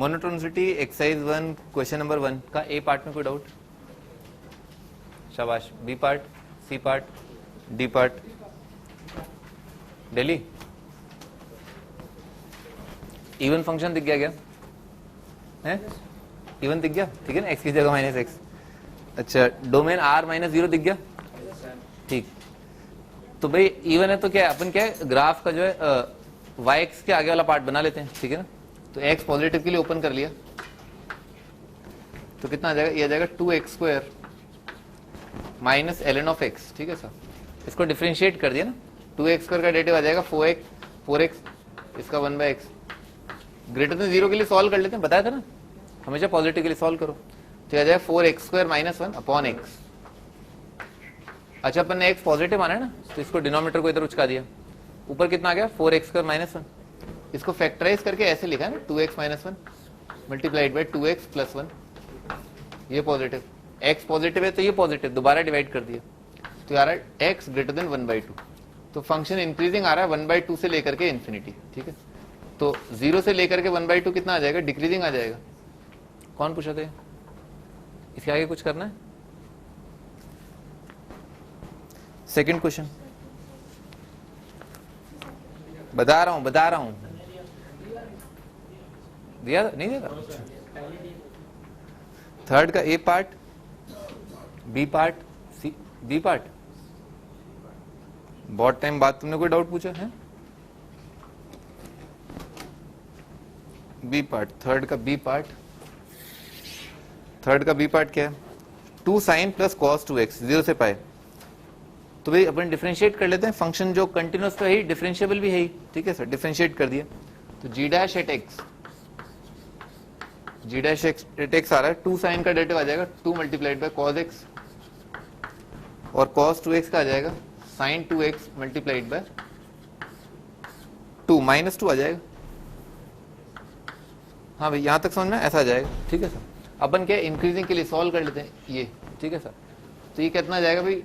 Monotonicity exercise 1 question number 1 का A part में कोई डाउट? शाबाश। B part, C part, D part, daily even function दिख गया क्या है? इवन दिख गया, ठीक है ना, एक्स की जगह माइनस एक्स। अच्छा, डोमेन आर माइनस 0 दिख गया, ठीक। तो भाई इवन है तो क्या है, अपन क्या है ग्राफ का जो है वाई एक्स के आगे वाला पार्ट बना लेते हैं, ठीक है ना। तो एक्स पॉजिटिव के लिए ओपन कर लिया तो कितना आ जाएगा, ये आ जाएगा 2x² minus ln of x, ठीक है सर। इसको डिफरेंशिएट कर दिया ना, 2x² का डेरिवेटिव आ जाएगा 4x, इसका 1/x। ग्रेटर देन 0 के लिए सॉल्व कर लेते हैं, बताया था ना हमेशा पॉजिटिव के लिए सॉल्व करो। तो आ जाएगा 4x² माइनस 1 अपॉन x। अच्छा, अपन ने x पॉजिटिव माना है ना, तो इसको डिनोमिनेटर को इधर उचका दिया, ऊपर कितना आ गया 4x² माइनस 1। इसको फैक्टराइज करके ऐसे लिखा है ना, 2x minus 1 multiplied by 2x plus 1। ये पॉजिटिव, x पॉजिटिव है तो ये पॉजिटिव, दोबारा डिवाइड कर दिया तो आ रहा है x ग्रेटर देन 1/2। तो फंक्शन इंक्रीजिंग आ रहा है 1/2 से लेकर के इन्फिनिटी, ठीक है। तो 0 से लेकर के 1/2 कितना आ जाएगा, डिक्रीजिंग आ जाएगा। कौन पूछा था? इसके आगे कुछ करना है? सेकंड क्वेश्चन बता रहा हूं दिया नहीं दिया? थर्ड का A part, B part, C B part. बहुत टाइम बाद तुमने कोई डाउट पूछा है? बी पार्ट, थर्ड का बी पार्ट। थर्ड का बी पार्ट क्या है? 2 sin प्लस cos 2x 0 से पाए। तो भाई अपन डिफरेंशिएट कर लेते हैं, फंक्शन जो कंटिन्यूअस तो है ही, डिफरेंशिएबल भी है ही, ठीक है सर। डिफरेंशिएट कर दिया तो g dash at x, g dash at x आ रहा है 2 sin का डेरिवेटिव आ जाएगा 2 मल्टीप्लाइड बाय cos x, और cos 2x का आ जाएगा sin 2x multiplied by 2 minus 2 आ जाएगा। हाँ भाई, यहां तक समझ में ऐसा आ जाएगा, ठीक है सर। अपन क्या इंक्रीजिंग के लिए सॉल्व कर लेते हैं ये, ठीक है सर। तो ये कितना जाएगा भाई,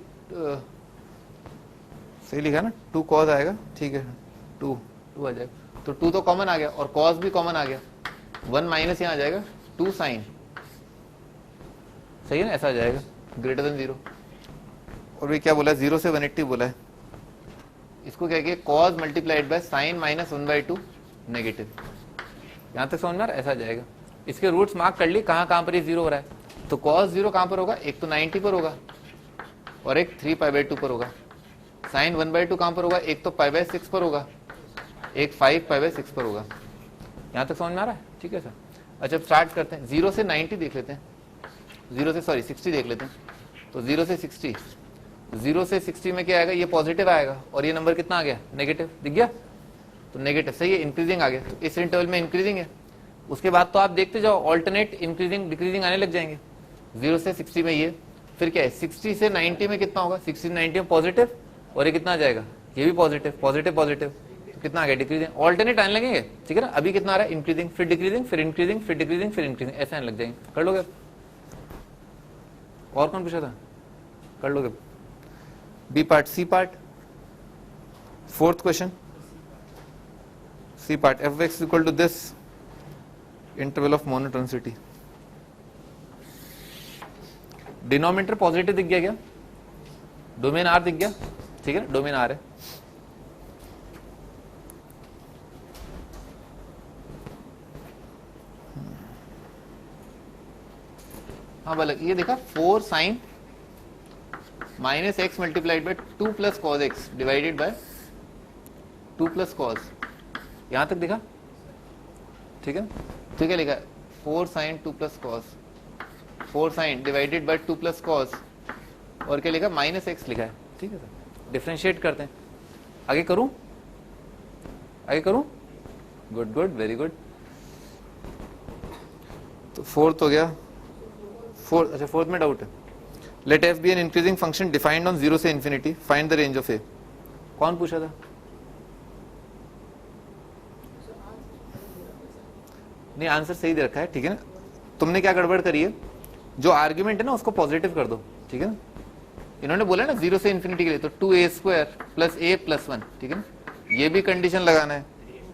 सही लिखा ना, 2 cos आएगा, ठीक है, 2 आ जाएगा। तो 2 तो कॉमन आ गया और cos भी कॉमन आ गया, 1 माइनस यहाँ आ जाएगा 2 sin, सही है ना, ऐसा आ जाएगा ग्रेटर देन 0। और ये क्या बोला है, 0 से 180 बोला है। इसको क्या किया, cos multiplied by sin minus 1/2 negative. यहां तक समझ में ऐसा आ जाएगा। इसके रूट्स मार्क कर ली, कहां पर ये 0 हो रहा है। तो cos 0 कहां पर होगा, एक तो 90 पर होगा और एक 3π/2 पर होगा। sin 1/2 कहां पर होगा, एक तो π/6 पर होगा, एक 5π/6 पर होगा। यहां तक समझ में आ रहा है, ठीक है सर। अच्छा, स्टार्ट करते हैं, 0 से 90 देख लेते हैं, 60 देख लेते हैं। तो 0 से 60 में क्या आएगा, ये पॉजिटिव आएगा और ये नंबर कितना आ गया, नेगेटिव, दिख गया। तो नेगेटिव, सही है, इंक्रीजिंग आ गया। तो इस इंटरवल में इंक्रीजिंग है, उसके बाद तो आप देखते जाओ ऑल्टरनेट इंक्रीजिंग डिक्रीजिंग आने लग जाएंगे। 0 से 60 में ये, फिर क्या है 60 से 90 में कितना होगा, 60 से 90 में पॉजिटिव, और ये कितना आ जाएगा, ये भी पॉजिटिव, तो कितना आ गया, डिक्रीजिंग। ऑल्टरनेट आने लगेंगे, ठीक है ना। अभी कितना आ रहा है, इंक्रीजिंग, फिर डिक्रीजिंग, फिर इंक्रीजिंग, फिर डिक्रीजिंग, फिर इंक्रीजिंग, ऐसे आने लग जाएंगे। कर लोगे? और कौन पूछा था? कर लोगे? B part, C part. Fourth question, C part, f(x) equal to this interval of monotonicity. Denominator positive दिख गया क्या, डोमेन आर दिख गया, ठीक है, डोमेन आर है। हाँ बोला, ये देखा 4 sin minus x multiplied by 2 plus cos x divided by 2 plus cos, यहां तक दिखा, ठीक है। ठीक है, लिखा 4 sin 2 plus cos, 4 sin divided by 2 plus cos, और क्या लिखा, माइनस x लिखा है, ठीक है सर। डिफरेंशिएट करते हैं, आगे करूं, गुड, वेरी गुड। तो फोर्थ हो गया, अच्छा फोर्थ में डाउट है। Let f be an increasing function defined on 0 से infinity, find the range of a। कौन पूछा था? नहीं, आंसर सही दे रखा है, ठीक है ना। तुमने क्या गड़बड़ करी है, जो आर्ग्यूमेंट है ना उसको पॉजिटिव कर दो, ठीक है ना। इन्होंने बोला ना 0 से इन्फिनिटी के लिए, तो 2a² प्लस a प्लस 1, ठीक है ना। ये भी कंडीशन लगाना है,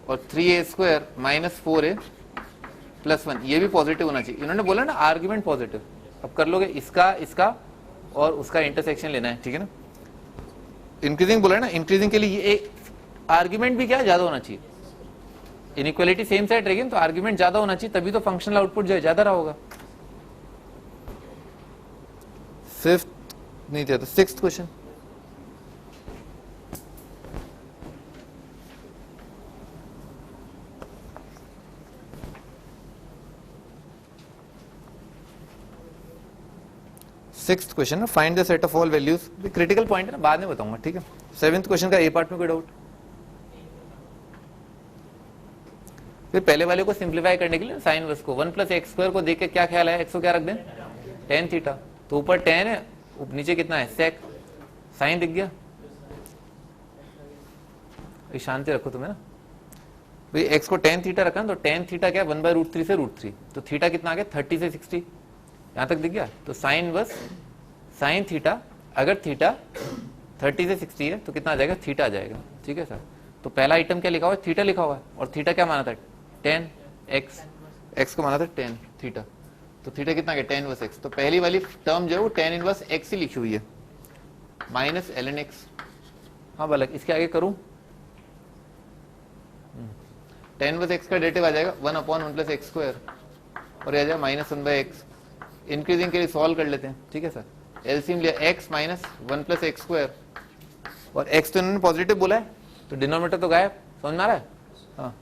और 3a² माइनस 4a प्लस 1, ये भी पॉजिटिव होना चाहिए। इन्होंने बोला ना आर्ग्यूमेंट पॉजिटिव, अब कर लोगे इसका इसका और उसका इंटरसेक्शन लेना है, ठीक है ना। इंक्रीजिंग बोला है ना, इंक्रीजिंग के लिए ये आर्ग्यूमेंट भी क्या ज्यादा होना चाहिए, इनइक्वालिटी सेम साइड रहेगी तो आर्ग्यूमेंट ज्यादा होना चाहिए, तभी तो फंक्शनल आउटपुट जो है ज्यादा रहा होगा। फिफ्थ नहीं दिया था, sixth question. Sixth question, find the set of all values, critical point है ना, बाद में बताऊंगा, ठीक है। सेवेंथ क्वेश्चन का ए पार्ट में कोई डाउट? फिर पहले वाले को सिंप्लीफाई करने के लिए साइन वर्स को 1 + x² को देख के क्या ख्याल है, x को क्या रख दें, tan थीटा, तो ऊपर tan है, नीचे कितना है sec, साइन दिख गया, शांति रखो तुम्हें ना भाई, x को tan थीटा रखा तो tan थीटा क्या 1/√3 से √3, तो थीटा कितना आ गया 30 से 60, यहां तक दिख गया। तो साइन वर्स साइन थीटा, अगर थीटा 30 से 60 है तो कितना आ जाएगा, थीटा आ जाएगा, ठीक है सर। तो पहला आइटम क्या लिखा हुआ है, थीटा लिखा हुआ है, और थीटा क्या माना था, tan x, x को माना था tan थीटा, तो थीटा कितना गया tan इनवर्स x, तो पहली वाली टर्म जो है वो tan इनवर्स x ही लिखी हुई है, माइनस ln x। हाँ बालक, इसके आगे करूं, tan इनवर्स x का डेरिवेटिव आ जाएगा 1/1 + x², और आ जाएगा -1/x। इंक्रीजिंग के लिए सॉल्व कर लेते हैं, ठीक है सर। एलसीएम लिया x - 1 + x², और x तो इन्होंने पॉजिटिव बोला है तो डिनोमिनेटर तो गायब, समझ में आ रहा है। हाँ,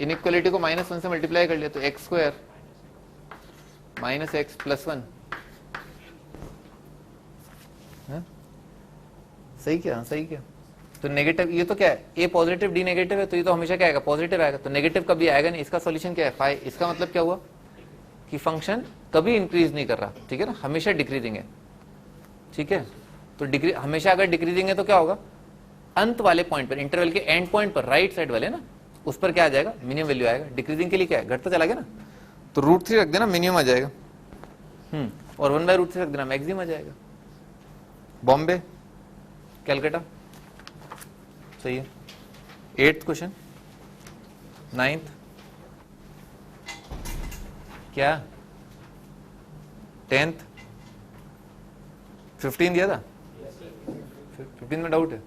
इनइक्वालिटी को -1 से मल्टीप्लाई कर लिया तो x² - x + 1, सही क्या, सही क्या। तो नेगेटिव, ये तो क्या है, a पॉजिटिव d नेगेटिव है, तो ये तो हमेशा क्या आएगा, पॉजिटिव आएगा, तो नेगेटिव कभी आएगा नहीं। इसका सॉल्यूशन क्या है, फाइ, इसका मतलब क्या हुआ कि फंक्शन कभी इंक्रीज नहीं कर रहा, ठीक है ना, हमेशा डिक्रीजिंग है, ठीक है। तो डिक्री हमेशा अगर डिक्रीजिंग है तो क्या होगा, अंत वाले पॉइंट पर, इंटरवल के एंड पॉइंट पर, राइट साइड वाले ना, उस पर क्या आ जाएगा, मिनिमम वैल्यू आएगा। डिक्रीजिंग के लिए क्या है, घटता चला गया ना, तो √3 रख देना, मिनिमम आ जाएगा, और 1/√3 रख देना, मैक्सिमम आ जाएगा। बॉम्बे, कैलकाटा, सही है। 8th क्वेश्चन, 9th क्या, 10th, 15 दिया था, 15 में डाउट है।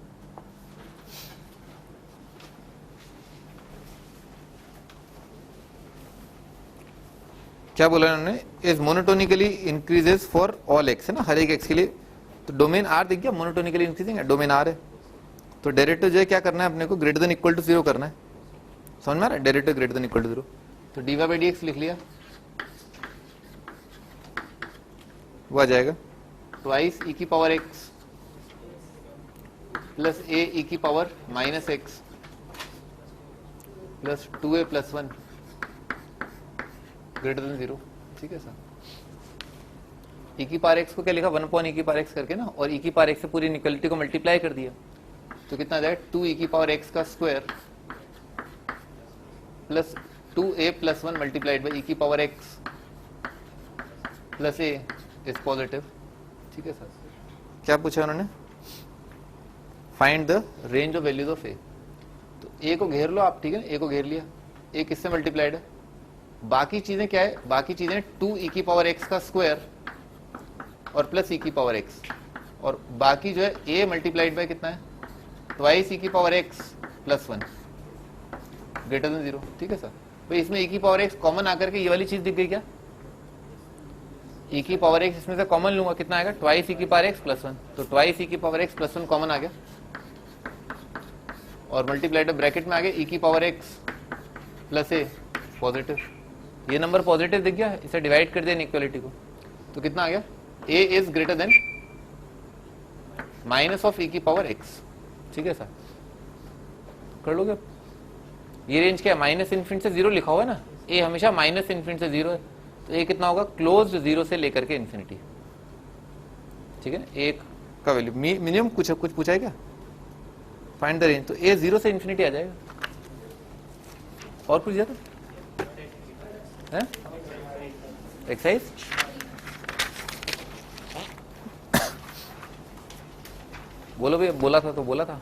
क्या बोला उन्होंने, is monotonically increases for all x, है ना, हर एक एक्स के लिए। तो डोमेन आर दिख गया, मोनोटोनिकली इंक्रीजिंग है, डोमेन आर है, तो डेरिवेटिव जो है क्या करना है अपने को, ग्रेटर देन इक्वल टू 0 करना है, समझ में आ रहा है, derivative greater than equal to 0। तो dy/dx लिख लिया, वो आ जाएगा ट्वाइस e की power x plus a e की power -x plus 2a + 1 greater than 0, ठीक है सर। e की पावर x को क्या लिखा, 1/e की पावर x करके ना, और e की पावर x से पूरी इनइक्वालिटी को मल्टीप्लाई कर दिया, तो कितना आ जाएगा 2e की पावर x का square plus 2a + 1 multiplied by e की power x plus a is positive, ठीक है सर। क्या पूछा उन्होंने, find the range of values of a। तो a को घेर लो आप, ठीक है, a को घेर लिया, a किससे मल्टीप्लाइड है, बाकी चीजें क्या है, बाकी चीजें 2e की पावर x का स्क्वायर और प्लस e की पावर x, और बाकी जो है a मल्टीप्लाइड बाय कितना है, ट्वाइस e की power x plus 1 greater than 0, ठीक है सर। भाई इसमें e की पावर x कॉमन आकर के ये वाली चीज दिख गई क्या, e की पावर x इसमें से कॉमन लूंगा, कितना आएगा, ट्वाइस e की पावर x प्लस 1, तो ट्वाइस e की पावर x प्लस 1 कॉमन आ गया, और मल्टीप्लाइड ब्रैकेट में आ गया e की power x plus a positive, ये नंबर पॉजिटिव दिख गया, इसे डिवाइड कर दिया इनइक्वालिटी को, तो कितना आ गया, a is greater then minus of e की पावर x, ठीक है सर, कर लोगे। ये रेंज क्या है, -∞ से 0 लिखा हुआ है ना, a हमेशा -∞ से 0 है, तो a कितना होगा, क्लोज 0 से लेकर के इन्फिनिटी, ठीक है ना, एक का वैल्यू मिनिमम कुछ पूछा है क्या, फाइंड द रेंज, तो a 0 से इन्फिनिटी आ जाएगा। और कुछ ज्यादा है एक्सरसाइज, बोलो भैया, बोला था तो बोला था।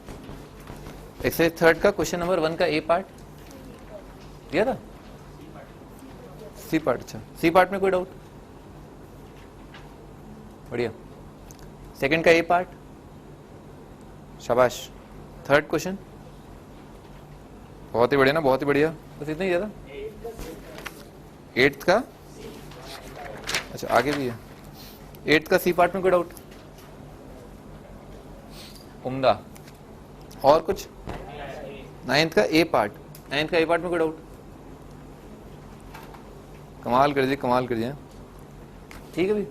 एक्सरसाइज 3rd का क्वेश्चन नंबर 1 का ए पार्ट दिया था, सी पार्ट, अच्छा सी पार्ट में कोई डाउट? बढ़िया। सेकंड का ए पार्ट, शाबाश। थर्ड क्वेश्चन, बहुत ही बढ़िया ना, बहुत ही बढ़िया। बस इतना ही ज्यादा। एट्थ का, अच्छा आगे भी है। एट्थ का सी पार्ट में कोई डाउट? उम्दा। और कुछ? नाइन्थ का ए पार्ट, नाइन्थ का ए पार्ट में कोई डाउट? कमाल कर दिए, कमाल कर दिए। ठीक है भाई।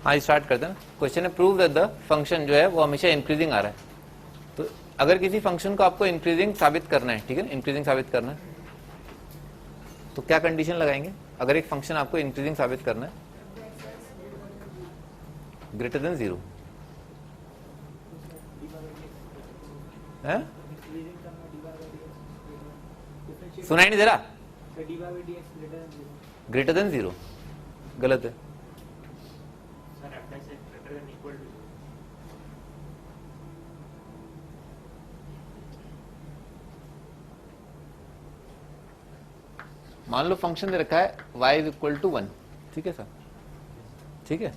हाँ स्टार्ट करते हैं। क्वेश्चन है प्रूव दैट द फंक्शन जो है वो हमेशा इंक्रीजिंग आ रहा है। तो अगर किसी फंक्शन को आपको इंक्रीजिंग साबित करना है, ठीक है, इंक्रीजिंग साबित करना है, तो क्या कंडीशन लगाएंगे? अगर एक फंक्शन आपको इंक्रीजिंग साबित करना है, ग्रेटर देन 0 है? सुनाई नहीं दे रहा? ग्रेटर देन 0 गलत है। मान लो फंक्शन दे रखा है y इज इक्वल टू 1, ठीक है सर, ठीक है,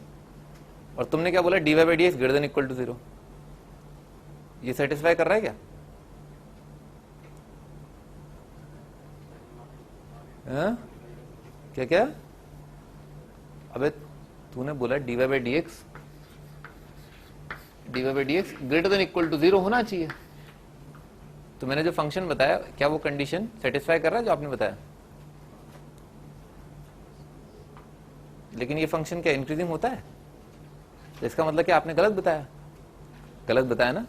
और तुमने क्या बोला, dy by D X greater than equal to 0। ये सेटिस्फाई कर रहा है क्या? क्या क्या? अबे तूने बोला dy by D X greater than equal to 0 होना चाहिए। तो मैंने जो फंक्शन बताया, क्या वो कंडीशन सेटिस्फाई कर रहा है जो आपने बताया? लेकिन ये फंक्शन क्या इंक्रीजिंग होता है? तो इसका मतलब क्या आपने गलत बताया? गलत बताया ना?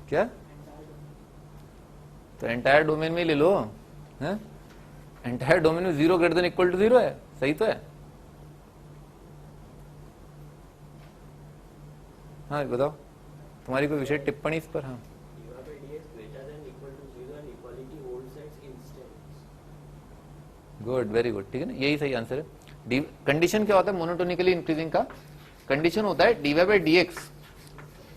क्या? तो एंटायर डोमेन में ले लो, हैं? एंटायर डोमेन में 0 ग्रेटर देन इक्वल टू 0 है, सही तो है? हाँ बताओ, तुम्हारी कोई विशेष टिप्पणी इस पर? हाँ गुड, वेरी गुड, ठीक है ना, यही सही आंसर है। कंडीशन क्या होता है मोनोटोनिकली इंक्रीजिंग का? कंडीशन होता है dy बाई डी एक्स,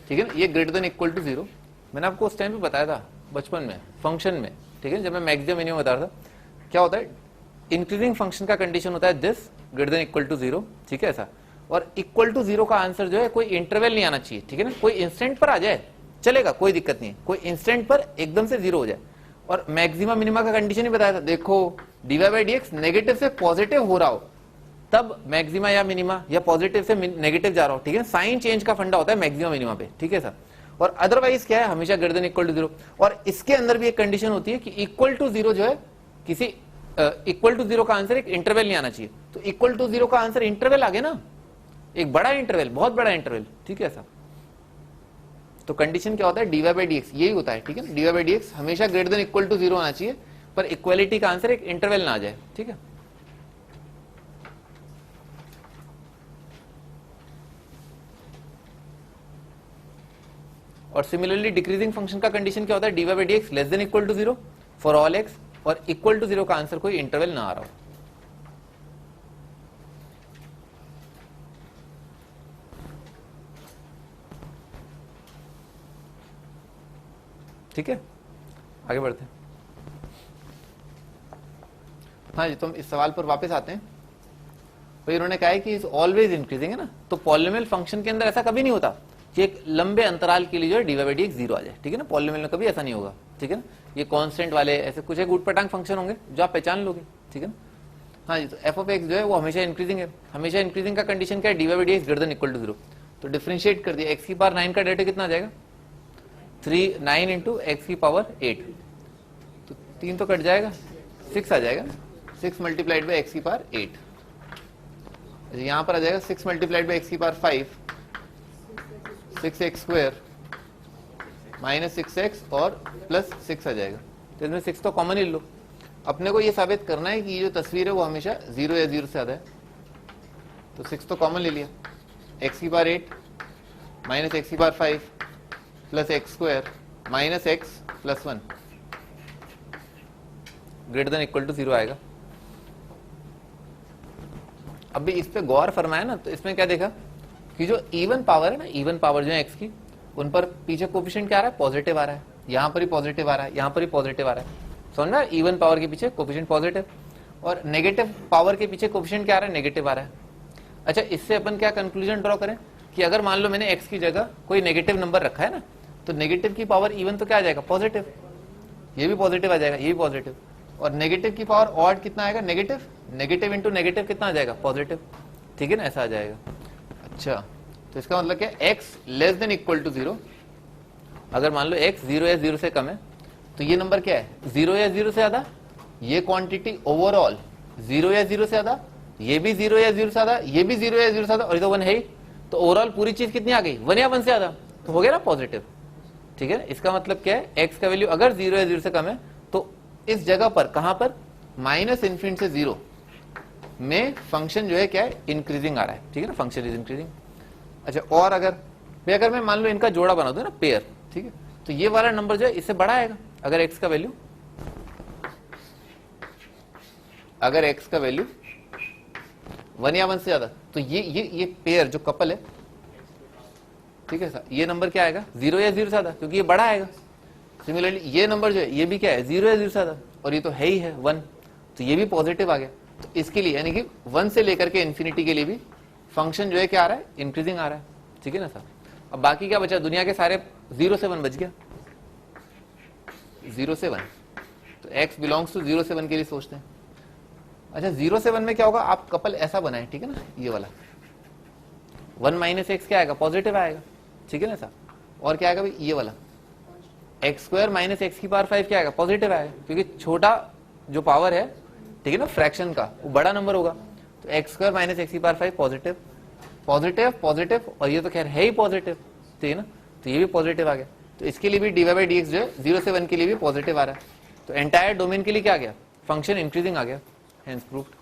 ठीक है ना, ये ग्रेटर देन इक्वल टू 0। मैंने आपको उस टाइम पे बताया था बचपन में फंक्शन में, ठीक है, जब मैं मैक्सिमम मिनिमम बता रहा था। क्या होता है इंक्रीजिंग फंक्शन का कंडीशन होता है this greater than equal to 0, ठीक है ऐसा। और इक्वल टू 0 का आंसर जो है कोई इंटरवल नहीं आना चाहिए, ठीक है ना, कोई इंस्टेंट पर आ जाए चलेगा, कोई दिक्कत नहीं है, कोई इंस्टेंट पर एकदम से 0 हो जाए। और मैक्सिमम मिनिमा का कंडीशन ही बताया था, देखो dy by D X negative से पॉजिटिव हो रहा हो तब मैक्सिमा या मिनिमा, या पॉजिटिव से नेगेटिव जा रहा हो, ठीक है, साइन चेंज का फंडा होता है मैक्सिमम मिनिमा पे, ठीक है सर। और अदरवाइज क्या है, हमेशा ग्रेटर देन इक्वल टू 0। और इसके अंदर भी एक कंडीशन होती है कि इक्वल टू 0 जो है, किसी इक्वल टू 0 का आंसर एक इंटरवल नहीं आना चाहिए। तो इक्वल टू 0 का आंसर इंटरवल आ गया ना, एक बड़ा इंटरवल, बहुत बड़ा इंटरवल, ठीक है सर। तो कंडीशन क्या होता है dy बाई डी एक्स, यही होता है, ठीक है, dy बाई डी एक्स हमेशा ग्रेटर देन इक्वल टू 0 आना चाहिए, पर इक्वालिटी का आंसर एक इंटरवल ना आ जाए, ठीक है। और सिमिलरली डिक्रीजिंग फंक्शन का कंडीशन क्या होता है dy by D X less than equal to 0 for all x, और इक्वल टू 0 का आंसर कोई इंटरवल ना आ रहा हो। ठीक है, आगे बढ़ते हैं। हाँ जी, तो हम इस सवाल पर वापस आते हैं। तो इन्होंने कहा है कि इज ऑलवेज इंक्रीजिंग, है ना, तो पॉलिनोमियल फंक्शन के अंदर ऐसा कभी नहीं होता कि एक लंबे अंतराल के लिए जो है dy बाई डी एक्स 0 आ जाए, ठीक है ना, पॉलिनोमियल में कभी ऐसा नहीं होगा, ठीक है ना। ये कांस्टेंट वाले ऐसे कुछ एक ऊटपटांग फंक्शन होंगे जो आप पहचान लोगे, ठीक है ना। हाँ जी, तो एफ ऑफ एक्स जो है वो हमेशा इंक्रीजिंग है। हमेशा इंक्रीजिंग का कंडीशन क्या है, dy by D X greater than equal to 0। तो डिफरेंशिएट कर दिया, एक्स की पावर 9 का डेटा कितना आ जाएगा, 9 इंटू एक्स की पावर 8, तो 3 तो कट जाएगा, 6 आ जाएगा, 6 मल्टीप्लाइड बाई एक्स की पावर 8। यहां पर आ जाएगा 6 मल्टीप्लाइड बाई एक्स की power 5, 6x square minus 6x और प्लस 6 आ जाएगा। तो इसमें 6 तो कॉमन ही लो, अपने को ये साबित करना है कि ये जो तस्वीर है वो हमेशा 0 या 0 से ज्यादा है। तो 6 तो कॉमन ले लिया, x की पावर 8 माइनस एक्स की power 5 plus X square minus X plus 1 greater than equal to 0 आएगा। अभी इस पे गौर फरमाया ना, तो इसमें क्या देखा कि जो इवन पावर है ना, इवन पावर जो है x की, उन पर पीछे कोफिशिएंट क्या आ रहा है, पॉजिटिव आ रहा है, यहां पर ही पॉजिटिव आ रहा है, यहां पर ही पॉजिटिव आ रहा है। समझ में? इवन पावर के पीछे कोफिशिएंट पॉजिटिव, और नेगेटिव पावर के पीछे कोफिशिएंट क्या आ रहा है, नेगेटिव आ रहा है। अच्छा, इससे अपन क्या कंक्लूजन ड्रॉ करें कि अगर मान लो मैंने x की जगह कोई नेगेटिव नंबर रखा है ना, तो नेगेटिव की पावर इवन तो क्या आ जाएगा, पॉजिटिव, ये भी पॉजिटिव आ जाएगा, ये भी पॉजिटिव, और नेगेटिव की पावर ऑड कितना आएगा, नेगेटिव, नेगेटिव इंटू नेगेटिव कितना आ जाएगा, पॉजिटिव। ठीक है ना, ऐसा आ जाएगा। अच्छा, तो इसका मतलब क्या, x less than equal to 0, अगर मान लो x 0 या 0 से कम है, तो ये नंबर क्या है, 0 या 0 से ज्यादा, ये क्वांटिटी ओवरऑल 0 या 0 से ज्यादा, ये भी 0 या 0 से ज्यादा, ये भी 0 या 0 से ज्यादा, और ये तो 1 है ही, तो ओवरऑल पूरी चीज कितनी आ गई, 1 या 1 से ज्यादा, तो हो गया ना पॉजिटिव। ठीक है, इसका मतलब क्या है, x का वैल्यू अगर 0 या 0 से कम है, तो इस जगह पर, कहां पर, माइनस इन्फिनिटी से 0 में फंक्शन जो है क्या है, इंक्रीजिंग आ रहा है। ठीक है ना, फंक्शन इज इंक्रीजिंग। अच्छा, और अगर मैं मान लो इनका जोड़ा बना दूं ना, पेयर, ठीक है, तो ये वाला नंबर जो है इससे बड़ा आएगा, अगर x का वैल्यू 1 या 1 से ज्यादा, तो ये पेयर जो कपल है, ठीक है, ये नंबर क्या आएगा, 0 या 0 से ज्यादा, क्योंकि ये बड़ा आएगा। सिमिलरली ये नंबर जो है ये भी क्या है, 0 या 0 से ज्यादा, और ये तो है ही है 1, तो ये भी पॉजिटिव आ गया। तो इसके लिए यानी कि 1 से लेकर के इन्फिनिटी के लिए भी फंक्शन जो है क्या आ रहा है, इंक्रीजिंग आ रहा है। ठीक है ना सर। अब बाकी क्या बचा, दुनिया के सारे 0 से 1 बच गया, 0 से 1, तो x बिलोंग्स टू 0 से 1 के लिए सोचते हैं। अच्छा, 0 से 1 में क्या होगा, आप कपल ऐसा बनाए, ठीक है ना, ये वाला 1 माइनस एक्स क्या आएगा, पॉजिटिव आएगा। ठीक है ना सर। और क्या आएगा भाई, ये वाला एक्स स्क्वायर माइनस एक्स की पावर 5 क्या आएगा, पॉजिटिव आएगा, क्योंकि छोटा जो पावर है, ठीक है ना, फ्रैक्शन का, वो बड़ा नंबर होगा, तो एक्स स्क्वायर माइनस एक्स की पावर 5 पॉजिटिव, पॉजिटिव पॉजिटिव, और ये तो खैर है ही पॉजिटिव, ठीक है ना, तो ये भी पॉजिटिव आ गया। तो इसके लिए भी dy बाई dx जो है 0 से 1 के लिए भी पॉजिटिव आ रहा है, तो एंटायर डोमेन के लिए क्या आ गया, फंक्शन इंक्रीजिंग आ गया, हेंस प्रूव्ड।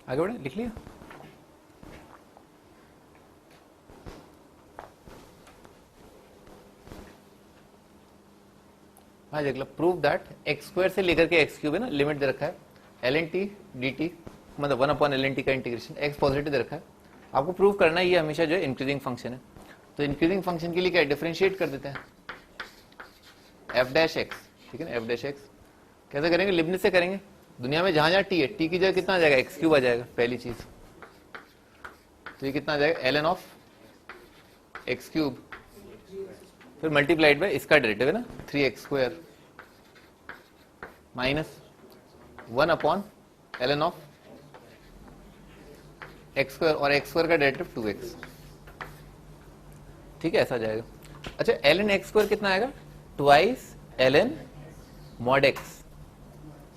आगे बढ़े, लिख लिया। हाँ जी, प्रूव दैट एक्स स्क्वायर से लेकर के एक्स क्यूब है ना, लिमिट दे रखा है ln t dt, मतलब 1/ln t का इंटीग्रेशन, एक्स पॉजिटिव दे रखा है, आपको प्रूव करना है ये हमेशा जो है इंक्रीजिंग फंक्शन है। तो इंक्रीजिंग फंक्शन के लिए क्या डिफरेंशिएट कर देते हैं f डैश x, ठीक है ना, f डैश x कैसे करेंगे, लिबनिज से करेंगे। दुनिया में जहां जहां t है, t की जगह कितना आ जाएगा, एक्स क्यूब आ जाएगा पहली चीज, तो ये कितना आ जाएगा, ln ऑफ एक्स क्यूब, फिर मल्टीप्लाइड बाय इसका डेरिवेटिव है ना 3x square minus 1/ln of x square, और एक्स स्क्वायर का डेरिवेटिव 2x। ठीक है, ऐसा आ जाएगा। अच्छा, ln एक्स स्क्वायर कितना आएगा, ट्वाइस ln मॉड x,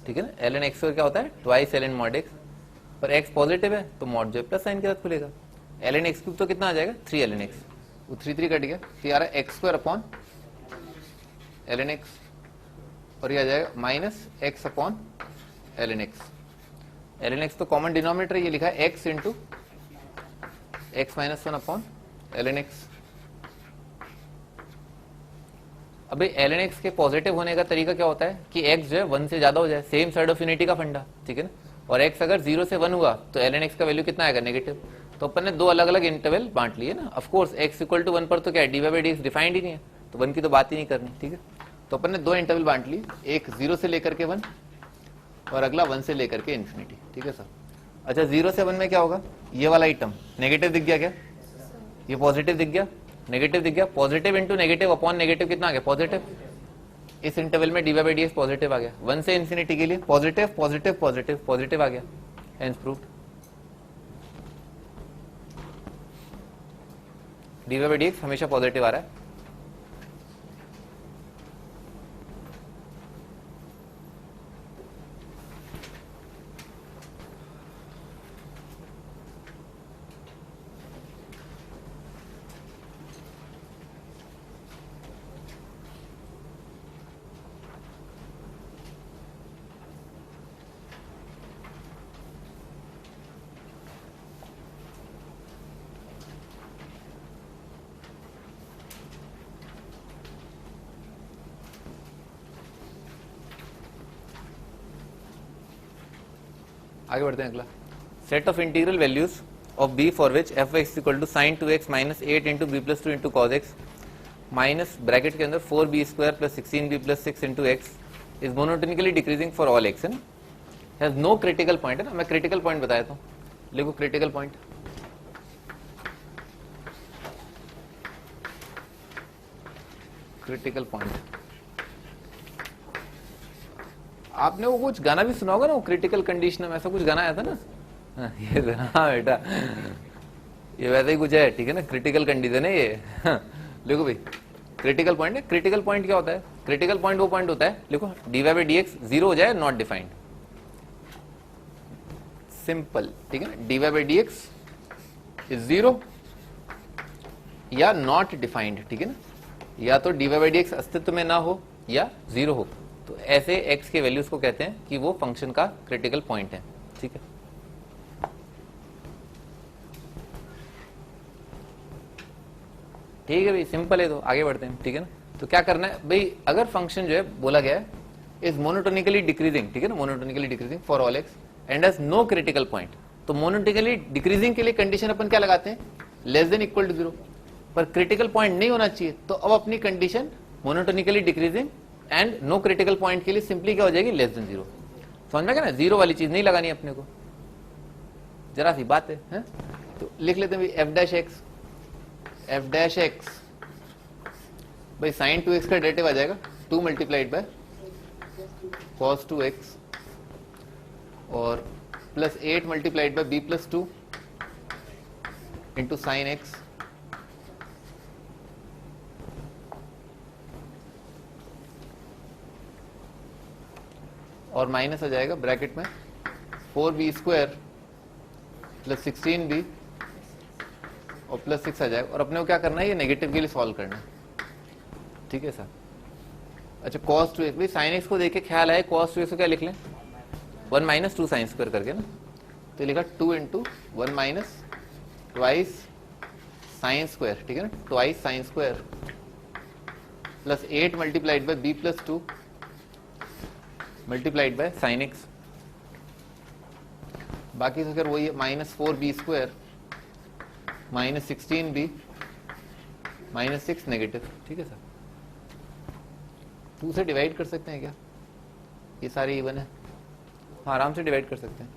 ठीक है ना, ln एक्स स्क्वायर क्या होता है, ट्वाइस ln मॉड x, पर x पॉजिटिव है तो मॉड जो है प्लस साइन के साथ खुलेगा। ln एक्स क्यूब तो कितना आ जाएगा, 3 ln x, वो 3 कट गया, तो ये आ रहा है x square upon ln x, और ये आ जाएगा minus x upon ln x। ln x तो कॉमन डिनोमिनेटर ये लिखा है x into x minus 1 upon ln x। अभी ln x के पॉजिटिव होने का तरीका क्या होता है कि x जो है 1 से ज्यादा हो जाए, सेम साइड ऑफ यूनिटी का फंडा, ठीक है ना। और x अगर 0 से 1 हुआ तो ln x का वैल्यू कितना आएगा, नेगेटिव। तो अपन ने दो अलग अलग इंटरवल बांट लिए ना। Of course x equal to 1 पर तो क्या है, D by D X defined ही नहीं है, तो 1 की तो बात ही नहीं करनी, ठीक है। तो अपन ने दो इंटरवल बांट लिए, एक 0 से लेकर के 1 और अगला 1 से लेकर के इन्फिनिटी, ठीक है सर। अच्छा 0 से 1 में क्या होगा, ये वाला आइटम नेगेटिव दिख गया क्या, ये पॉजिटिव दिख गया, नेगेटिव दिख गया, positive into negative upon negative कितना आ गया, पॉजिटिव। इस इंटरवल में D by D X positive आ गया, 1 से इन्फिनिटी के लिए पॉजिटिव पॉजिटिव पॉजिटिव पॉजिटिव आ गया, hence proved. D by D X हमेशा पॉजिटिव आ रहा है। आगे बढ़ते हैं अगला। Set of integral values of B for which F X equal to sine 2x minus 8 into B plus 2 into cos x minus bracket के अंदर 4b square plus 16b plus 6 into x is monotonically decreasing for all x, है ना। Has no critical point, है ना। मैं critical point बताया था, लिखो क्रिटिकल पॉइंट। क्रिटिकल पॉइंट आपने वो कुछ गाना भी सुना होगा ना, वो क्रिटिकल कंडीशन में ऐसा कुछ गाना आया था ना। ये हाँ बेटा, ये वैसा ही कुछ है, ठीक है ना। क्रिटिकल कंडीशन है ये। लिखो भाई क्रिटिकल पॉइंट है। क्रिटिकल पॉइंट क्या होता है, क्रिटिकल पॉइंट वो पॉइंट होता है, लिखो D Y by D X 0 हो जाए, नॉट डिफाइंड, सिंपल, ठीक है ना। D Y by D X is 0 या नॉट डिफाइंड, ठीक है ना। या तो D Y by D X अस्तित्व में ना हो या 0 हो, तो ऐसे x के वैल्यूज को कहते हैं कि वो फंक्शन का क्रिटिकल पॉइंट है, ठीक है। ठीक है भाई, सिंपल है, तो आगे बढ़ते हैं, ठीक है ना। तो क्या करना है भाई, अगर फंक्शन जो है बोला गया है इज मोनोटोनिकली डिक्रीजिंग, ठीक है ना, monotonically decreasing for all X and has no critical point, तो मोनोटोनिकली डिक्रीजिंग के लिए कंडीशन अपन क्या लगाते हैं, लेस देन इक्वल टू 0, पर क्रिटिकल पॉइंट नहीं होना चाहिए। तो अब अपनी condition monotonically decreasing and no critical point के लिए सिंपली क्या हो जाएगी, लेस देन 0। समझ में गया ना, 0 वाली चीज नहीं लगानी अपने को, जरा सी बात है? तो लिख लेते हैं F dash x, F dash x भाई साइन 2x का डेरिवेटिव आ जाएगा 2 मल्टीप्लाइड बाय cos 2x और plus 8 multiplied by b plus 2 into sine x और माइनस आ जाएगा ब्रैकेट में 4b स्क्वायर प्लस 16b और प्लस 6 आ जाएगा। और अपने को क्या करना है, ये नेगेटिव के लिए सॉल्व करना है, ठीक है सर। अच्छा cos 2x भाई साइन एक्स को देख के ख्याल आए, cos 2x को क्या लिख लें, 1 माइनस 2 साइन स्क्वायर करके ना, तो लिखा 2 into 1 minus twice sine square, ठीक है ना, twice sign square plus 8 multiplied by b plus 2 multiplied by sine x, बाकी तो फिर वही है minus 4b square minus 16b minus 6 negative, ठीक है सर। 2 से डिवाइड कर सकते हैं क्या, ये सारे इवन है, हाँ आराम से डिवाइड कर सकते हैं।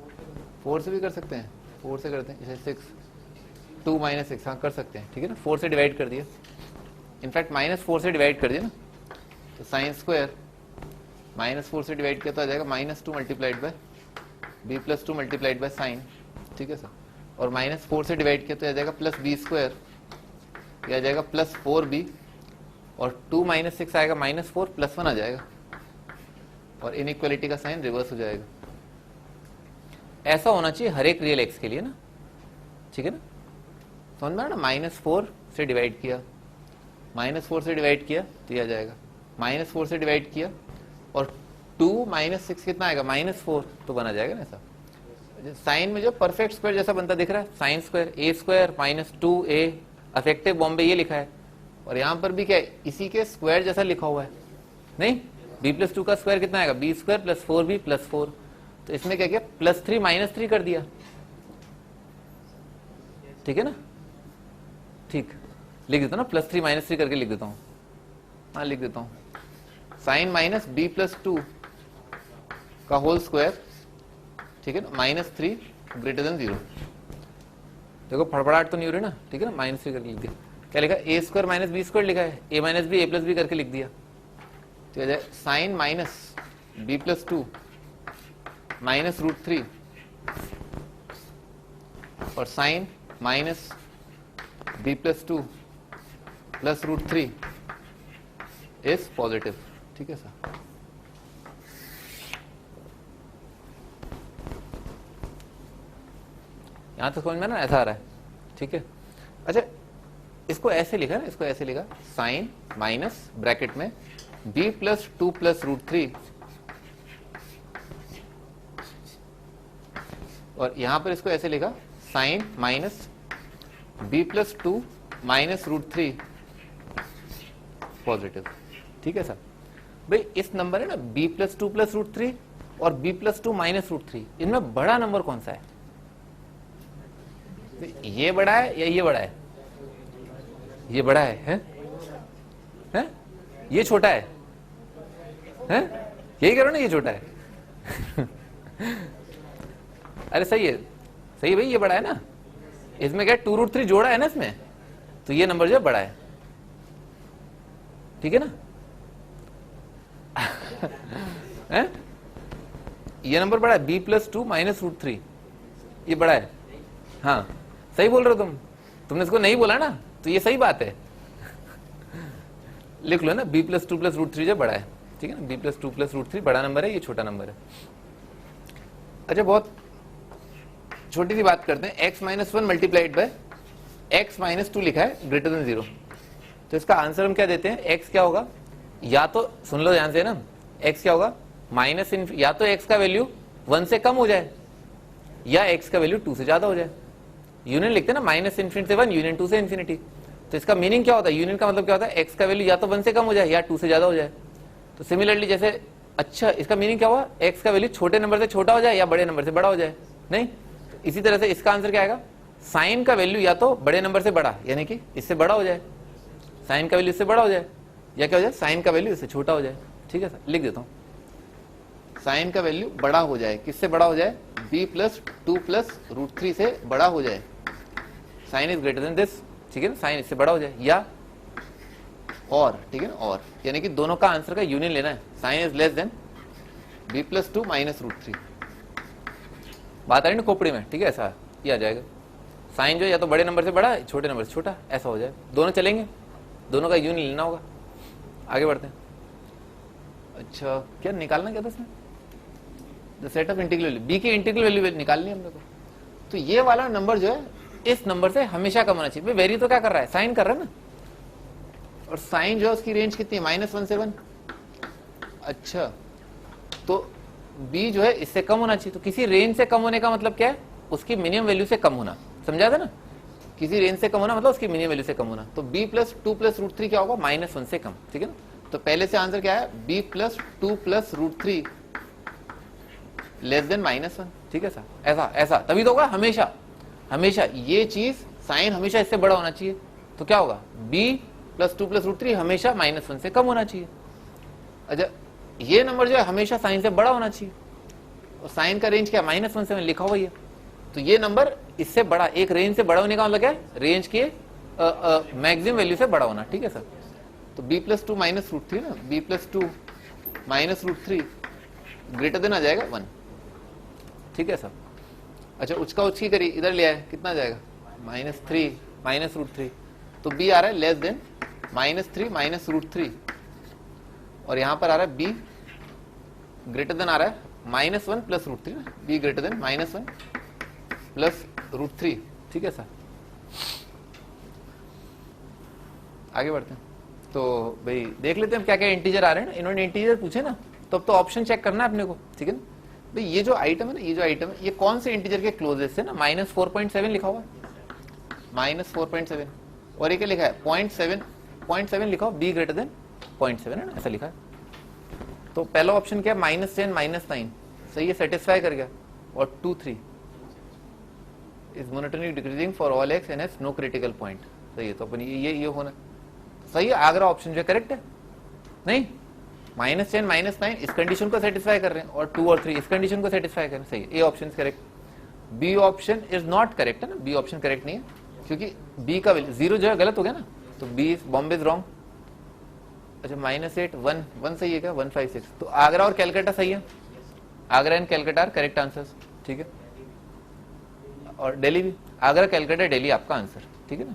4 से भी कर सकते हैं, 4 से करते हैं, जैसे 6 2 माइनस 6, हाँ कर सकते हैं, ठीक है ना। 4 से डिवाइड कर दिया, इनफैक्ट माइनस 4 से डिवाइड कर दिया ना, तो साइन स्क्वायर माइनस 4 से डिवाइड किया तो आ जाएगा minus 2 multiplied bye b plus 2 multiplied by sine, ठीक है सर। और माइनस 4 से डिवाइड किया तो आ जाएगा प्लस b स्क्वायर, यह आ जाएगा प्लस 4b और 2 माइनस 6 आएगा माइनस 4 प्लस 1 आ जाएगा और इनइक्वालिटी का साइन रिवर्स हो जाएगा। ऐसा होना चाहिए हर एक रियल एक्स के लिए ना, ठीक है ना, समझ में ना। माइनस 4 से डिवाइड किया, माइनस 4 से डिवाइड किया तो यह आ जाएगा, माइनस 4 से डिवाइड किया और 2 माइनस 6 कितना आएगा, माइनस 4, तो बना जाएगा ना ऐसा। साइन में जो परफेक्ट स्क्वायर जैसा बनता दिख रहा है, sine square A square minus 2a effective बॉम्बे ये लिखा है, और यहां पर भी क्या है, इसी के स्क्वायर जैसा लिखा हुआ है, नहीं b+2 का स्क्वायर कितना आएगा, b² + 4b + 4, तो इसमें क्या किया, +3 -3 कर दिया, ठीक है ना, ठीक लिख देता हूँ ना, +3 -3 करके लिख देता हूँ, हाँ लिख देता हूँ, साइन माइनस b+2 का होल स्क्वायर, ठीक है ना, -3 > 0, देखो फड़फड़ाहट तो नहीं हो रही ना, ठीक है ना, -3 करके लिख दिया, क्या लिखा, a² - b² लिखा है, a - b a + b करके लिख दिया, तो आ जाए साइन माइनस b+2 -√3 और sign minus b+2 +√3 is positive, ठीक है सर। यहां तो समझ में ना, ऐसा आ रहा है, ठीक है। अच्छा इसको ऐसे लिखा ना, इसको ऐसे लिखा, साइन माइनस ब्रैकेट में b+2 +√3 और यहां पर इसको ऐसे लिखा, साइन माइनस b+2 -√3 पॉजिटिव, ठीक है सर। भाई इस नंबर है ना b+2 +√3 और b+2 -√3, इनमें बड़ा नंबर कौन सा है, ये बड़ा है या ये बड़ा है, ये बड़ा है? ये छोटा है, यही करो ना, ये छोटा है अरे सही है, सही भाई, ये बड़ा है ना, इसमें क्या 2√3 जोड़ा है ना इसमें, तो ये नंबर जो है बड़ा है, ठीक है ना ये नंबर बड़ा है, b+2 -√3, ये बड़ा है, हाँ सही बोल रहे हो तुमने इसको नहीं बोला ना, तो ये सही बात है लिख लो ना, b+2 +√3 जो बड़ा है, ठीक है ना, b+2 +√3 बड़ा नंबर है, ये छोटा नंबर है। अच्छा बहुत छोटी सी बात करते हैं, x - 1 × x - 2 लिखा है > 0, तो इसका आंसर हम क्या देते हैं, x क्या होगा, या तो सुन लो ध्यान से ना, x क्या होगा, या तो x का वैल्यू 1 से कम हो जाए या x का वैल्यू 2 से ज्यादा हो जाए, यूनियन लिखते हैं ना, -∞ से 1 यूनियन 2 से ∞, तो इसका मीनिंग क्या होता है, यूनियन का मतलब क्या होता है, x का वैल्यू या तो 1 से कम हो जाए या 2 से ज्यादा हो जाए, तो सिमिलरली जैसे, अच्छा इसका मीनिंग क्या हुआ, x का वैल्यू छोटे नंबर से छोटा हो जाए या बड़े नंबर से बड़ा हो जाए, नहीं, इसी तरह से इसका आंसर क्या आएगा, साइन का वैल्यू या तो बड़े नंबर से बड़ा, यानी कि इससे बड़ा हो जाए, साइन का वैल्यू इससे बड़ा हो जाए, या क्या हो जाए, साइन का वैल्यू इससे छोटा हो जाए, ठीक है सर, लिख देता हूं, साइन का वैल्यू बड़ा हो जाए, किससे बड़ा हो जाए, b+2 +√3 से बड़ा हो जाए, sine is greater than this, ठीक है ना, साइन इससे बड़ा हो जाए, या और, ठीक है ना, और यानी कि दोनों का आंसर का यूनियन लेना है, sign is less than b+2 -√3, बात आ रही ना खोपड़ी में, ठीक है, ऐसा ये आ जाएगा, साइन जो या तो बड़े नंबर से बड़ा, छोटे नंबर से छोटा, ऐसा हो जाए, दोनों चलेंगे, दोनों का यूनियन लेना होगा, आगे बढ़ते हैं। अच्छा क्या निकालना क्या था इसमें, the set of integral value, B की इंटीग्रल वैल्यू निकालनी है हम लोग को, तो ये वाला नंबर जो है इस नंबर से हमेशा कम होना चाहिए, वेरी तो क्या कर रहा है, साइन कर रहा है ना, और साइन जो है उसकी रेंज कितनी है, -1 से 1, अच्छा तो b जो है इससे कम होना चाहिए, तो किसी रेंज से कम होने का मतलब क्या है, उसकी मिनिमम वैल्यू से कम होना, समझा था ना, किसी रेंज से कम होना मतलब उसकी मिनिमम वैल्यू से कम होना, तो b+2 +√3 क्या होगा, -1 से कम, ठीक है ना, तो पहले से आंसर क्या है, b+2 +√3 लेस देन -1, ठीक है सर, ऐसा ऐसा तभी तो होगा, हमेशा हमेशा ये चीज साइन हमेशा इससे बड़ा होना चाहिए, तो क्या होगा, b+2 +√3 हमेशा -1 से कम होना चाहिए। अच्छा ये नंबर जो है हमेशा साइन से बड़ा होना चाहिए, और साइन का रेंज क्या, -1 से लिखा हुआ है, तो ये नंबर इससे बड़ा, एक रेंज से बड़ा होने का मतलब क्या है, रेंज के मैक्सिमम वैल्यू से बड़ा होना, ठीक है सर, तो b+2 -√3 ना, b+2 -√3 ग्रेटर देन आ जाएगा 1, ठीक है सर। अच्छा उसका उसकी करी इधर ले आए, कितना आ जाएगा, -3 -√3, तो b आ रहा है लेस देन -3 -√3, और यहां पर आ रहा है b ग्रेटर देन आ रहा है -1 +√3, b ग्रेटर देन -1 +√3, ठीक है सर। आगे बढ़ते हैं, तो भाई देख लेते हैं क्या क्या इंटीजर आ रहे हैं ना, इन्होंने इंटीजर पूछे ना, तो अब तो ऑप्शन चेक करना है अपने को, ठीक है ना भाई, ये जो आइटम है ना, ये जो आइटम है, ये कौन से इंटीजर के क्लोजेस्ट है ना, -4.7 लिखा हुआ है, -4.7, और ये क्या लिखा है 0.7 लिखा हो, बी ग्रेटर देन 0.7 है ना, ऐसा लिखा है। तो पहला ऑप्शन क्या है, -10 -9, सही है, सेटिस्फाई कर गया। और 2 3 is monotonic decreasing for all X and has no critical point, सही है। तो अपन ये होना सही है, आगरा ऑप्शन जो करेक्ट है। नहीं, -10 -9 इस कंडीशन को सेटिस्फाई कर रहे हैं, और 2 और 3 इस कंडीशन को सेटिस्फाई कर रहे हैं, सही है। A option correct. B option is not correct है ना, बी ऑप्शन करेक्ट नहीं है, क्योंकि बी का वैल्यू 0 जो है गलत हो गया ना, तो बी बॉम्बे इज रॉन्ग। अच्छा -8 1 सही है क्या, 156। तो आगरा और कैलकाटा सही है, Agra and Calcutta are correct answers, ठीक है। और दिल्ली भी, आगरा कैलकाटा दिल्ली आपका आंसर, ठीक है ना।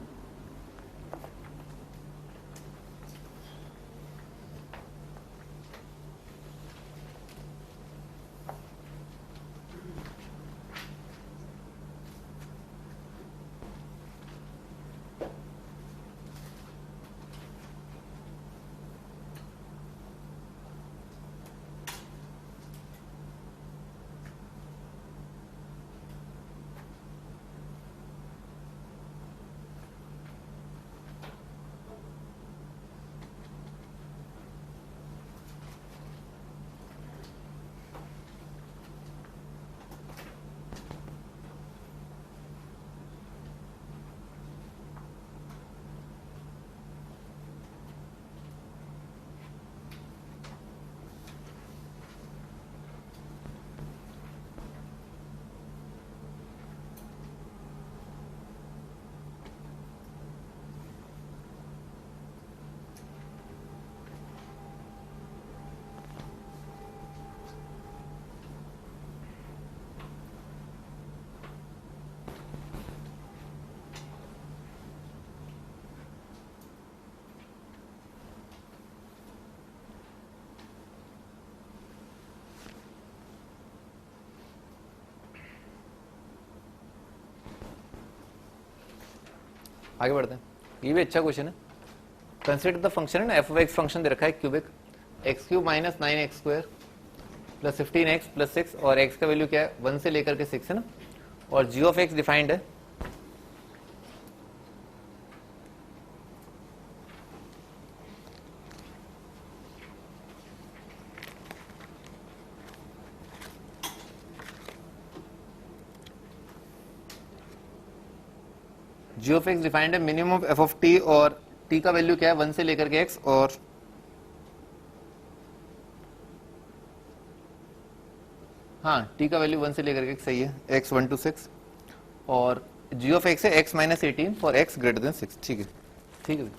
आगे बढ़ते हैं, ये भी अच्छा क्वेश्चन है। कंसिडर द फंक्शन है ना, एफ ऑफ एक्स फंक्शन दे रखा है cubic, x³ - 9x² plus 15x plus 6, और x का वैल्यू क्या है 1 से लेकर के 6 है ना, और g ऑफ x डिफाइंड है g ऑफ x डिफाइंड है minimum of f of t, और t का वैल्यू क्या है 1 से लेकर के x, और हाँ t का वैल्यू 1 से लेकर के x, सही है, x 1 to 6, और g ऑफ x है x - 18 for x greater than 6, ठीक है, ठीक है।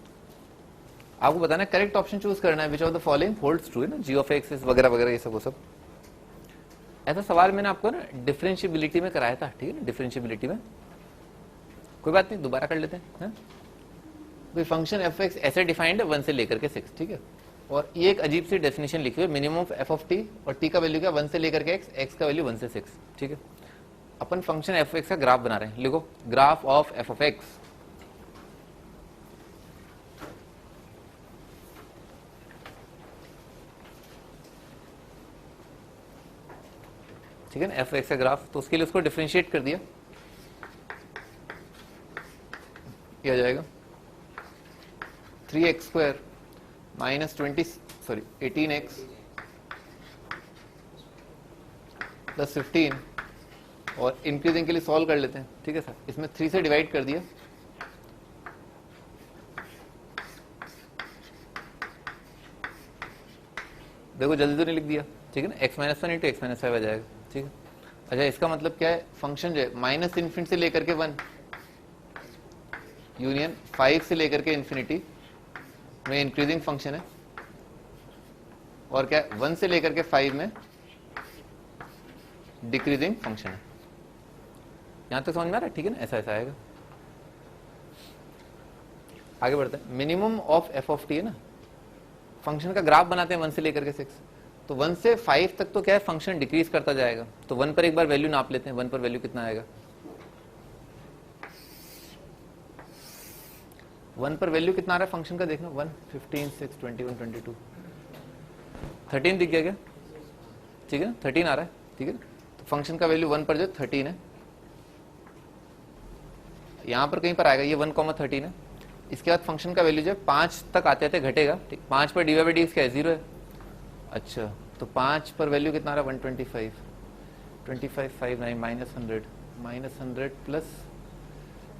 आपको बताना है करेक्ट ऑप्शन चूज करना है, which of the following holds true है ना, g ऑफ x वगैरह वगैरह ये सब वो सब। ऐसा सवाल मैंने आपको ना डिफरेंशिएबिलिटी में कराया था, ठीक है ना, डिफरेंशिएबिलिटी में, कोई बात नहीं, दोबारा कर लेते हैं। कोई फंक्शन एफ एक्स ऐसे डिफाइंड है 1 से लेकर के 6, ठीक है, और ये एक अजीब सी डेफिनेशन लिखी हुई है, minimum of F of T, और टी का वैल्यू क्या 1 से लेकर के एक्स का वैल्यू 1 से 6, ठीक है। अपन फंक्शन एफ एक्स का ग्राफ बना रहे हैं, लिखो graph of F of x, ठीक है ना, एफ एक्स का ग्राफ। तो उसके लिए उसको डिफरेंशिएट कर दिया, क्या जाएगा 3x² माइनस 18x प्लस 15, और इंक्रीजिंग के लिए सॉल्व कर लेते हैं, ठीक है सर। इसमें 3 से डिवाइड कर दिया, देखो जल्दी तो नहीं लिख दिया, ठीक है ना, x - 1 इंटू x - 5 आ जाएगा, ठीक है। अच्छा, इसका मतलब क्या है, फंक्शन जो है माइनस इन्फिनिटी से लेकर के 1 यूनियन 5 से लेकर के इन्फिनिटी में इंक्रीजिंग फंक्शन है, और क्या 1 से लेकर के 5 में डिक्रीजिंग फंक्शन है। यहां तक समझ में आ रहा है, ठीक है ना, ऐसा ऐसा आएगा। आगे बढ़ते हैं, minimum of F of T है ना, फंक्शन का ग्राफ बनाते हैं 1 से लेकर के 6, तो 1 से 5 तक तो क्या है फंक्शन डिक्रीज करता जाएगा, तो 1 पर एक बार वैल्यू नाप लेते हैं, 1 पर वैल्यू कितना आएगा, 1 पर वैल्यू कितना आ रहा है फंक्शन का, देखना 1 15 6 21 22 13 दिख गया क्या, ठीक है ना, 13 आ रहा है, ठीक है ना। तो फंक्शन का वैल्यू 1 पर जो 13 है, यहां पर कहीं पर आएगा ये 1, 13 है, इसके बाद फंक्शन का वैल्यू जो है 5 तक आते आते घटेगा, ठीक। 5 पर dy बाई dx क्या है, 0 है। अच्छा, तो 5 पर वैल्यू कितना आ रहा है, 125, 25 5 9 -100, -100 प्लस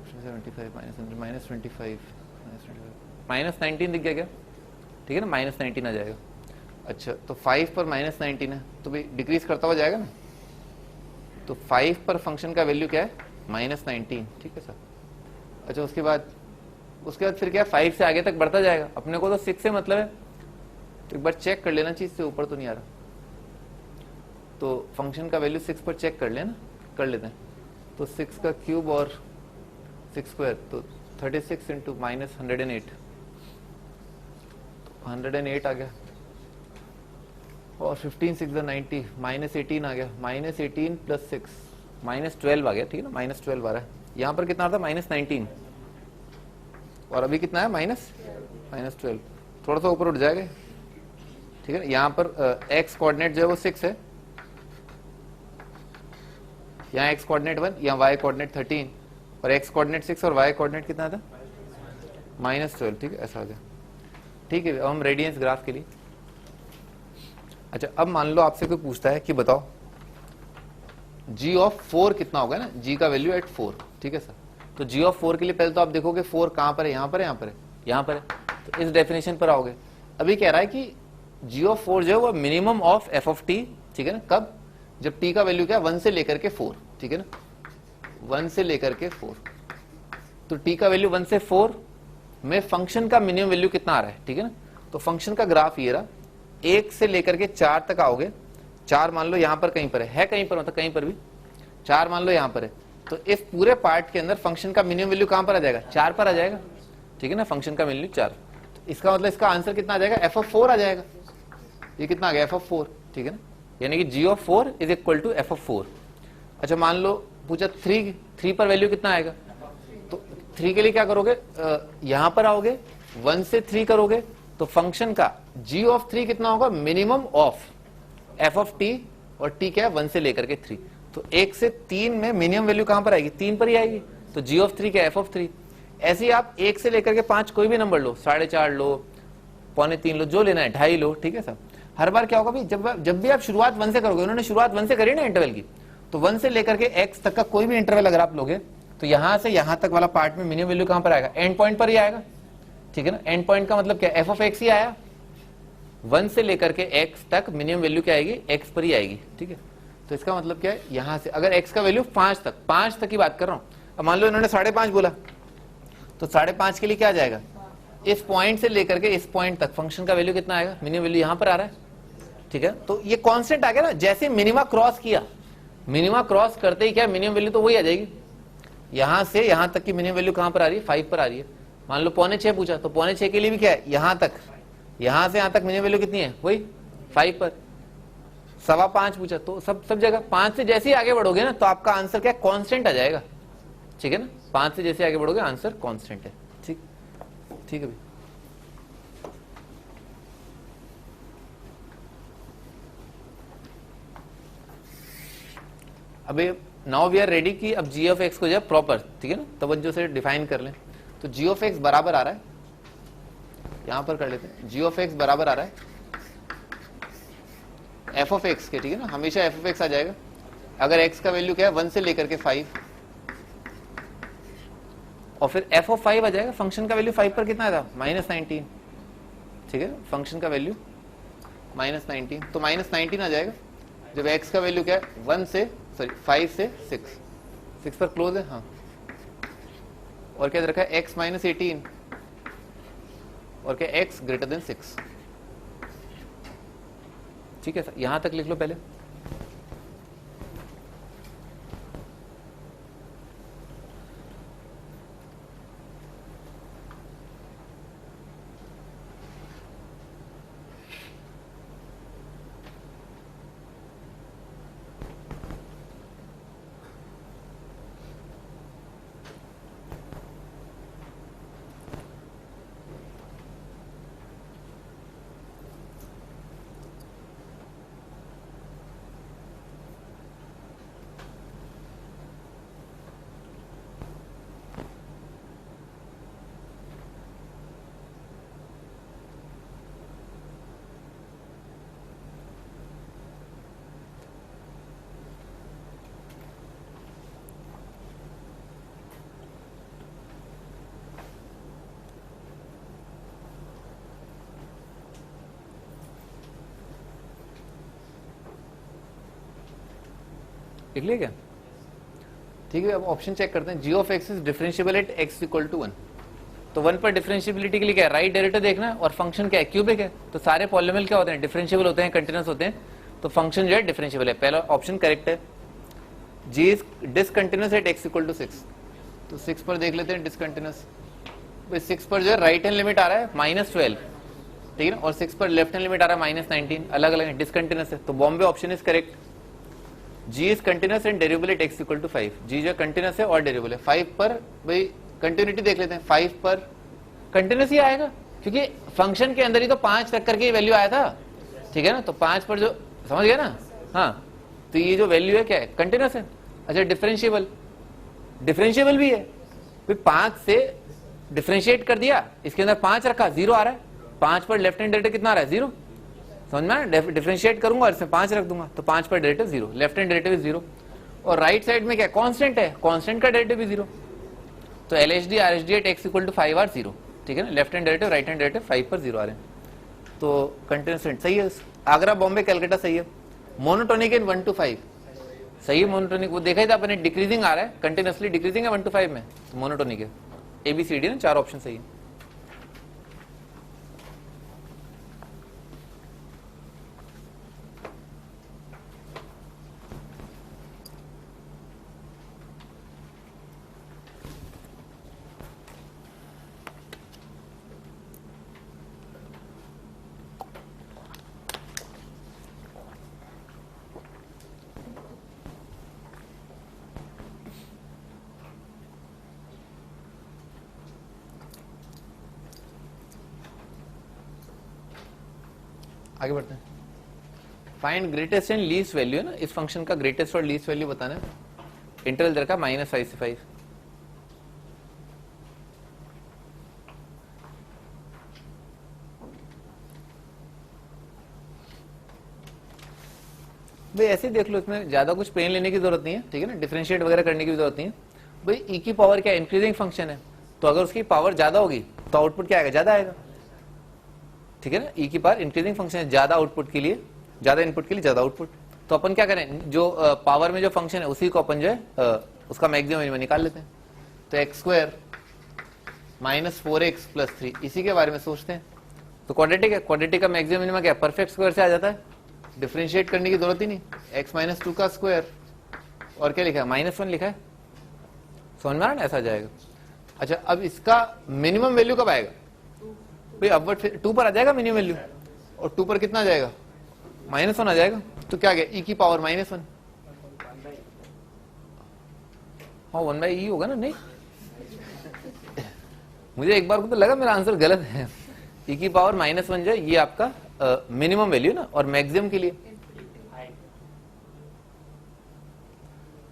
75 -100 -25 -19 दिख गया क्या, ठीक है ना, -19 आ जाएगा। अच्छा, तो 5 पर -19 है तो भाई डिक्रीज करता हुआ जाएगा ना, तो 5 पर फंक्शन का वैल्यू क्या है, -19, ठीक है सर। अच्छा, उसके बाद फिर क्या, 5 से आगे तक बढ़ता जाएगा। अपने को तो 6 से मतलब है, तो एक बार चेक कर लेना चीज से ऊपर तो नहीं आ रहा, तो फंक्शन का वैल्यू 6 पर चेक कर लेना, कर लेते हैं। तो 6 का क्यूब और 6 स्क्वायर, तो 36 इंटू -108, 108 आ गया, और 15 6 90, -18 आ गया, -18 प्लस 6 -12 आ गया, ठीक है ना, -12 आ रहा है। यहाँ पर कितना आता है, -19, और अभी कितना है, -12, थोड़ा सा ऊपर उठ जाएगा, ठीक है। यहाँ पर x कोऑर्डिनेट जो है वो 6 है, यहाँ x कोऑर्डिनेट 1, यहाँ y कोऑर्डिनेट 13, और x कोऑर्डिनेट 6 और y कोऑर्डिनेट कितना था, -12, ठीक है, ऐसा आ गया, ठीक है। अब हम रेडियंस ग्राफ के लिए, अच्छा अब मान लो आपसे कोई पूछता है कि बताओ g ऑफ 4 कितना होगा ना, g का वैल्यू एट 4, ठीक है सर। तो g ऑफ 4 के लिए पहले तो आप देखोगे 4 कहां पर है, यहाँ पर है, यहाँ पर है, यहाँ पर है, तो इस डेफिनेशन पर आओगे। अभी कह रहा है कि g ऑफ 4 जो है वो minimum of f of t, ठीक है ना, कब, जब t का वैल्यू क्या है 1 से लेकर के 4, ठीक है ना, 1 से लेकर के 4, तो t का वैल्यू 1 से 4 में फंक्शन का मिनिमम वैल्यू कितना आ रहा है, ठीक है ना। तो फंक्शन का ग्राफ ये रहा, 1 से लेकर के 4 तक आओगे, 4 मान लो यहाँ पर कहीं पर है कहीं पर, मतलब कहीं पर भी 4 मान लो यहाँ पर है, तो इस पूरे पार्ट के अंदर फंक्शन का मिनिमम वैल्यू कहां पर आ जाएगा, 4 पर आ जाएगा, ठीक है ना, फंक्शन का वैल्यू 4। तो इसका मतलब इसका आंसर कितना आ जाएगा, f ऑफ 4 आ जाएगा। ये कितना आ गया, f ऑफ 4, ठीक है ना, यानी कि g of 4 is equal to f of 4। अच्छा, मान लो पूछा 3 पर वैल्यू कितना आएगा, तो 3 के लिए क्या करोगे, यहां पर आओगे, 1 से 3 करोगे, तो फंक्शन का g ऑफ 3 कितना होगा, minimum of f of t, और t क्या है 1 से लेकर के 3, तो 1 से 3 में मिनिमम वैल्यू कहां पर आएगी, 3 पर ही आएगी, तो g ऑफ 3 क्या है, f ऑफ 3। ऐसे ही आप 1 से लेकर के 5 कोई भी नंबर लो, 4.5 लो, 2.25 लो, जो लेना है, 2.5 लो, ठीक है सर। हर बार क्या होगा भाई, जब भी आप शुरुआत 1 से करोगे, उन्होंने शुरुआत 1 से करी ना इंटरवल की, तो 1 से लेकर के x तक का कोई भी इंटरवल अगर आप लोगे, तो यहां से यहां तक वाला पार्ट में मिनिमम वैल्यू कहां पर आएगा, एंड पॉइंट पर ही आएगा, ठीक है ना। एंड पॉइंट का मतलब क्या, f ऑफ x ही आया, 1 से लेकर के x तक मिनिमम वैल्यू क्या आएगी, x पर ही आएगी, ठीक है। तो इसका मतलब क्या है, यहां से अगर x का वैल्यू 5 तक की बात कर रहा हूं, अब मान लो इन्होंने 5.5 बोला, तो 5.5 के लिए क्या आ जाएगा, इस पॉइंट से लेकर के इस पॉइंट तक फंक्शन का वैल्यू कितना आएगा, मिनिमम वैल्यू यहां पर आ रहा है, ठीक है। तो ये कांस्टेंट आ गया ना, जैसे मिनिमा क्रॉस किया, मिनिमा क्रॉस करते ही क्या मिनिमम वैल्यू तो वही आ जाएगी। यहां से यहां तक की मिनिमम वैल्यू कहां पर आ रही है, 5 पर आ रही है। मान लो 5.25 पूछा, तो 5.25 के लिए भी क्या है, यहां तक, यहां से यहां तक मिनिमम वैल्यू कितनी है, वही 5 पर। 5.25 पूछा, तो सब जगह 5 से जैसे ही आगे बढ़ोगे ना, तो आपका आंसर क्या, कांस्टेंट आ जाएगा, ठीक है ना। 5 से जैसे आगे बढ़ोगे आंसर कांस्टेंट है, ठीक, ठीक है भाई। अभी नाउ वी आर रेडी कि अब g ऑफ x को जो है प्रॉपर, ठीक है ना, तवज्जो से डिफाइन कर लें। तो g ऑफ x बराबर आ रहा है, यहां पर कर लेते हैं, g ऑफ x बराबर आ रहा है f ऑफ x के, ठीक है ना, हमेशा f ऑफ x आ जाएगा। अगर x का वैल्यू क्या है 1 से लेकर के 5, और फिर f ऑफ 5 आ जाएगा, फंक्शन का वैल्यू 5 पर कितना आया था, -19, ठीक है, फंक्शन का वैल्यू -19, तो -19 आ जाएगा जब x का वैल्यू क्या है 5 से 6 पर क्लोज है, हाँ। और क्या रखा है, x -18, और क्या x ग्रेटर देन 6, ठीक है सर, यहां तक लिख लो पहले। लिख लिया क्या? ठीक है, अब ऑप्शन चेक करते हैं। G of X is differentiable at x equal to 1। तो 1 पर डिफरेंशिएबिलिटी के लिए क्या है, राइट डेरिवेटिव देखना है, और फंक्शन क्या है, क्यूबिक है। तो सारे पॉलिनोमियल क्या होते हैं, डिफरेंशिएबल होते हैं, कंटीन्यूअस होते हैं, तो फंक्शन जो है डिफरेंशिएबल है। पहला ऑप्शन करेक्ट है। G is discontinuous at x equal to 6। तो 6 पर देख लेते हैं डिसकंटिन्यूअस। 6 पर जो है राइट हैंड लिमिट आ रहा है -12, ठीक है ना, और 6 पर लेफ्ट हैंड लिमिट आ रहा है -19, अलग अलग है, डिसकंटिन्यूअस है। तो बॉम्बे option is correct. G is continuous and derivable at x equal to 5। G जो कंटिन्यूअस है और डेरिवेबल है। 5 पर भाई कंटिन्यूटी देख लेते हैं, 5 पर कंटिन्यूअस ही आएगा, क्योंकि फंक्शन के अंदर ही तो 5 तक करके वैल्यू आया था, ठीक है ना। तो 5 पर जो, समझ गया ना, हाँ, तो ये जो वैल्यू है क्या है, कंटिन्यूअस है। अच्छा, डिफरेंशिएबल, डिफरेंशिएबल भी है, फिर 5 से डिफरेंशिएट कर दिया, इसके अंदर 5 रखा, 0 आ रहा है। 5 पर लेफ्ट हैंड डेरिवेटिव कितना आ रहा है, 0। समझ में, डिफरेंशिएट करूंगा और इसमें 5 रख दूंगा, तो 5 पर डेरिवेटिव 0, लेफ्ट हैंड डेरिवेटिव 0। और राइट साइड में क्या कांस्टेंट है, कांस्टेंट का डेरिवेटिव भी 0। तो LHD RHD at x equal to 5 are 0, ठीक है ना। Left hand derivative right hand derivative 5 पर 0 आ रहे हैं, तो कंटिन्यूअस सही है। आगरा बॉम्बे कलकत्ता सही है। मोनोटोनिक इन 1 to 5 सही है। मोनोटोनिक वो देखा ही था अपने, डिक्रीजिंग आ रहा है, कंटिन्यूअसली डिक्रीजिंग है 1 to 5 में, मोनोटोनिक है। एबीसीडी ना, 4 ऑप्शन सही है। आगे बढ़ते हैं। Find greatest and least value है ना, इस फंक्शन का ग्रेटेस्ट और लीस्ट वैल्यू बताना है। इंटरवल दर का -5 से 5। भाई ऐसे ही देख लो, इसमें ज्यादा कुछ पेन लेने की जरूरत नहीं है, ठीक है ना, डिफरेंशिएट वगैरह करने की जरूरत नहीं है। भाई ई की पावर क्या, इंक्रीजिंग फंक्शन है, तो अगर उसकी पावर ज्यादा होगी तो आउटपुट क्या आएगा, ज्यादा आएगा, ठीक है ना। ई की पावर इंक्रीजिंग फंक्शन है, ज्यादा आउटपुट के लिए, ज्यादा इनपुट के लिए ज्यादा आउटपुट। तो अपन क्या करें, जो पावर में जो फंक्शन है उसी को अपन जो है उसका मैक्सिमम मिनिमम निकाल लेते हैं। तो x² -4x + 3 इसी के बारे में सोचते हैं। तो क्वाड्रेटिक है, क्वाड्रेटिक का मैक्सिमम मिनिमम क्या है, परफेक्ट स्क्वायर से आ जाता है, डिफरेंशिएट करने की जरूरत ही नहीं। x - 2 का स्क्वायर और क्या लिखा है, -1 लिखा है, समझ में आ रहा है, ऐसा आ जाएगा। अच्छा, अब इसका मिनिमम वैल्यू कब आएगा भाई, अपवर्ड 2 पर आ जाएगा मिनिमम वैल्यू, और 2 पर कितना आ जाएगा, -1 आ जाएगा। तो क्या गया, e की पावर -1, हाँ 1/e होगा ना, नहीं मुझे एक बार को तो लगा मेरा आंसर गलत है। e की पावर -1 जो है ये आपका मिनिमम वैल्यू ना, और मैक्सिमम के लिए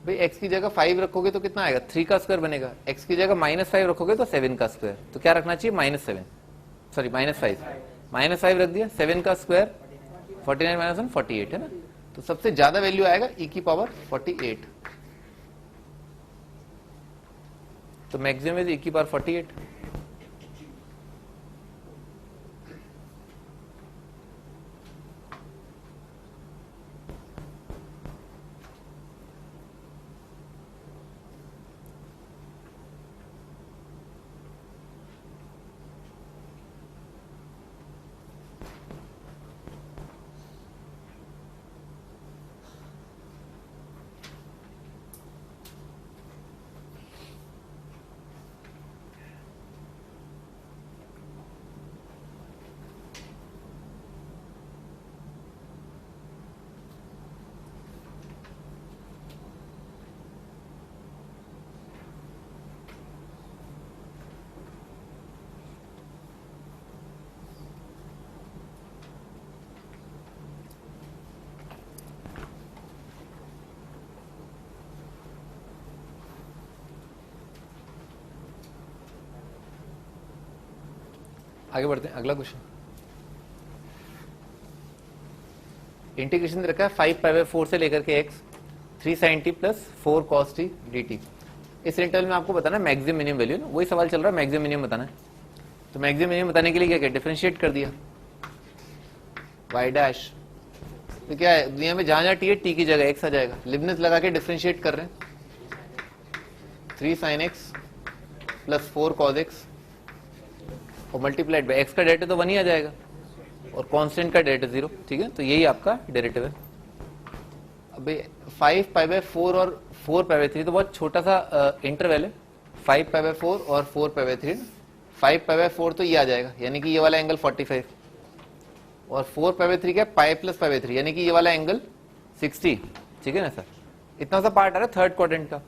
भाई x की जगह 5 रखोगे तो कितना आएगा, 3 का स्क्वायर बनेगा। x की जगह -5 रखोगे तो 7 का स्क्वायर, तो क्या रखना चाहिए, -7, सॉरी -5 रख दिया, 7 का स्क्वायर 49 - 1 48 है ना। तो सबसे ज्यादा वैल्यू आएगा e की पावर 48, तो मैक्सिमम इज e की पावर 48। आगे बढ़ते हैं, अगला क्वेश्चन। इंटीग्रेशन रखा है 5π/4 से लेकर के x 3 sin t + 4 cos t dt। इस इंटरवल में आपको बताना है मैक्सिमम मिनिमम वैल्यू ना, वही सवाल चल रहा है, मैक्सिमम मिनिमम बताना है। तो मैक्सिमम मिनिमम बताने के लिए क्या किया, डिफरेंशिएट कर दिया y' तो क्या है, दुनिया में जहां जहां टी है टी की जगह एक्स आ जाएगा। लिबनिज लगा के डिफरेंशिएट कर रहे हैं, 3 sin x plus 4 cos x और मल्टीप्लाइड बाय एक्स का डेरिवेटिव तो 1 ही आ जाएगा और कांस्टेंट का डेरिवेटिव 0। ठीक है, तो यही आपका डेरिवेटिव है। अभी 5 पाई बाय 4 और 4 पाई बाय 3 तो बहुत छोटा सा इंटरवल है, 5 पाई बाय 4 और 4 पाई बाय 3। 5 पाई बाय 4 तो ये आ जाएगा, यानी कि ये वाला एंगल 45, और 4 पाई बाय 3 क्या, पाई प्लस पाई बाय 3, यानी कि ये वाला एंगल 60। ठीक है ना सर, इतना सा पार्ट आ रहा है थर्ड क्वाड्रेंट का।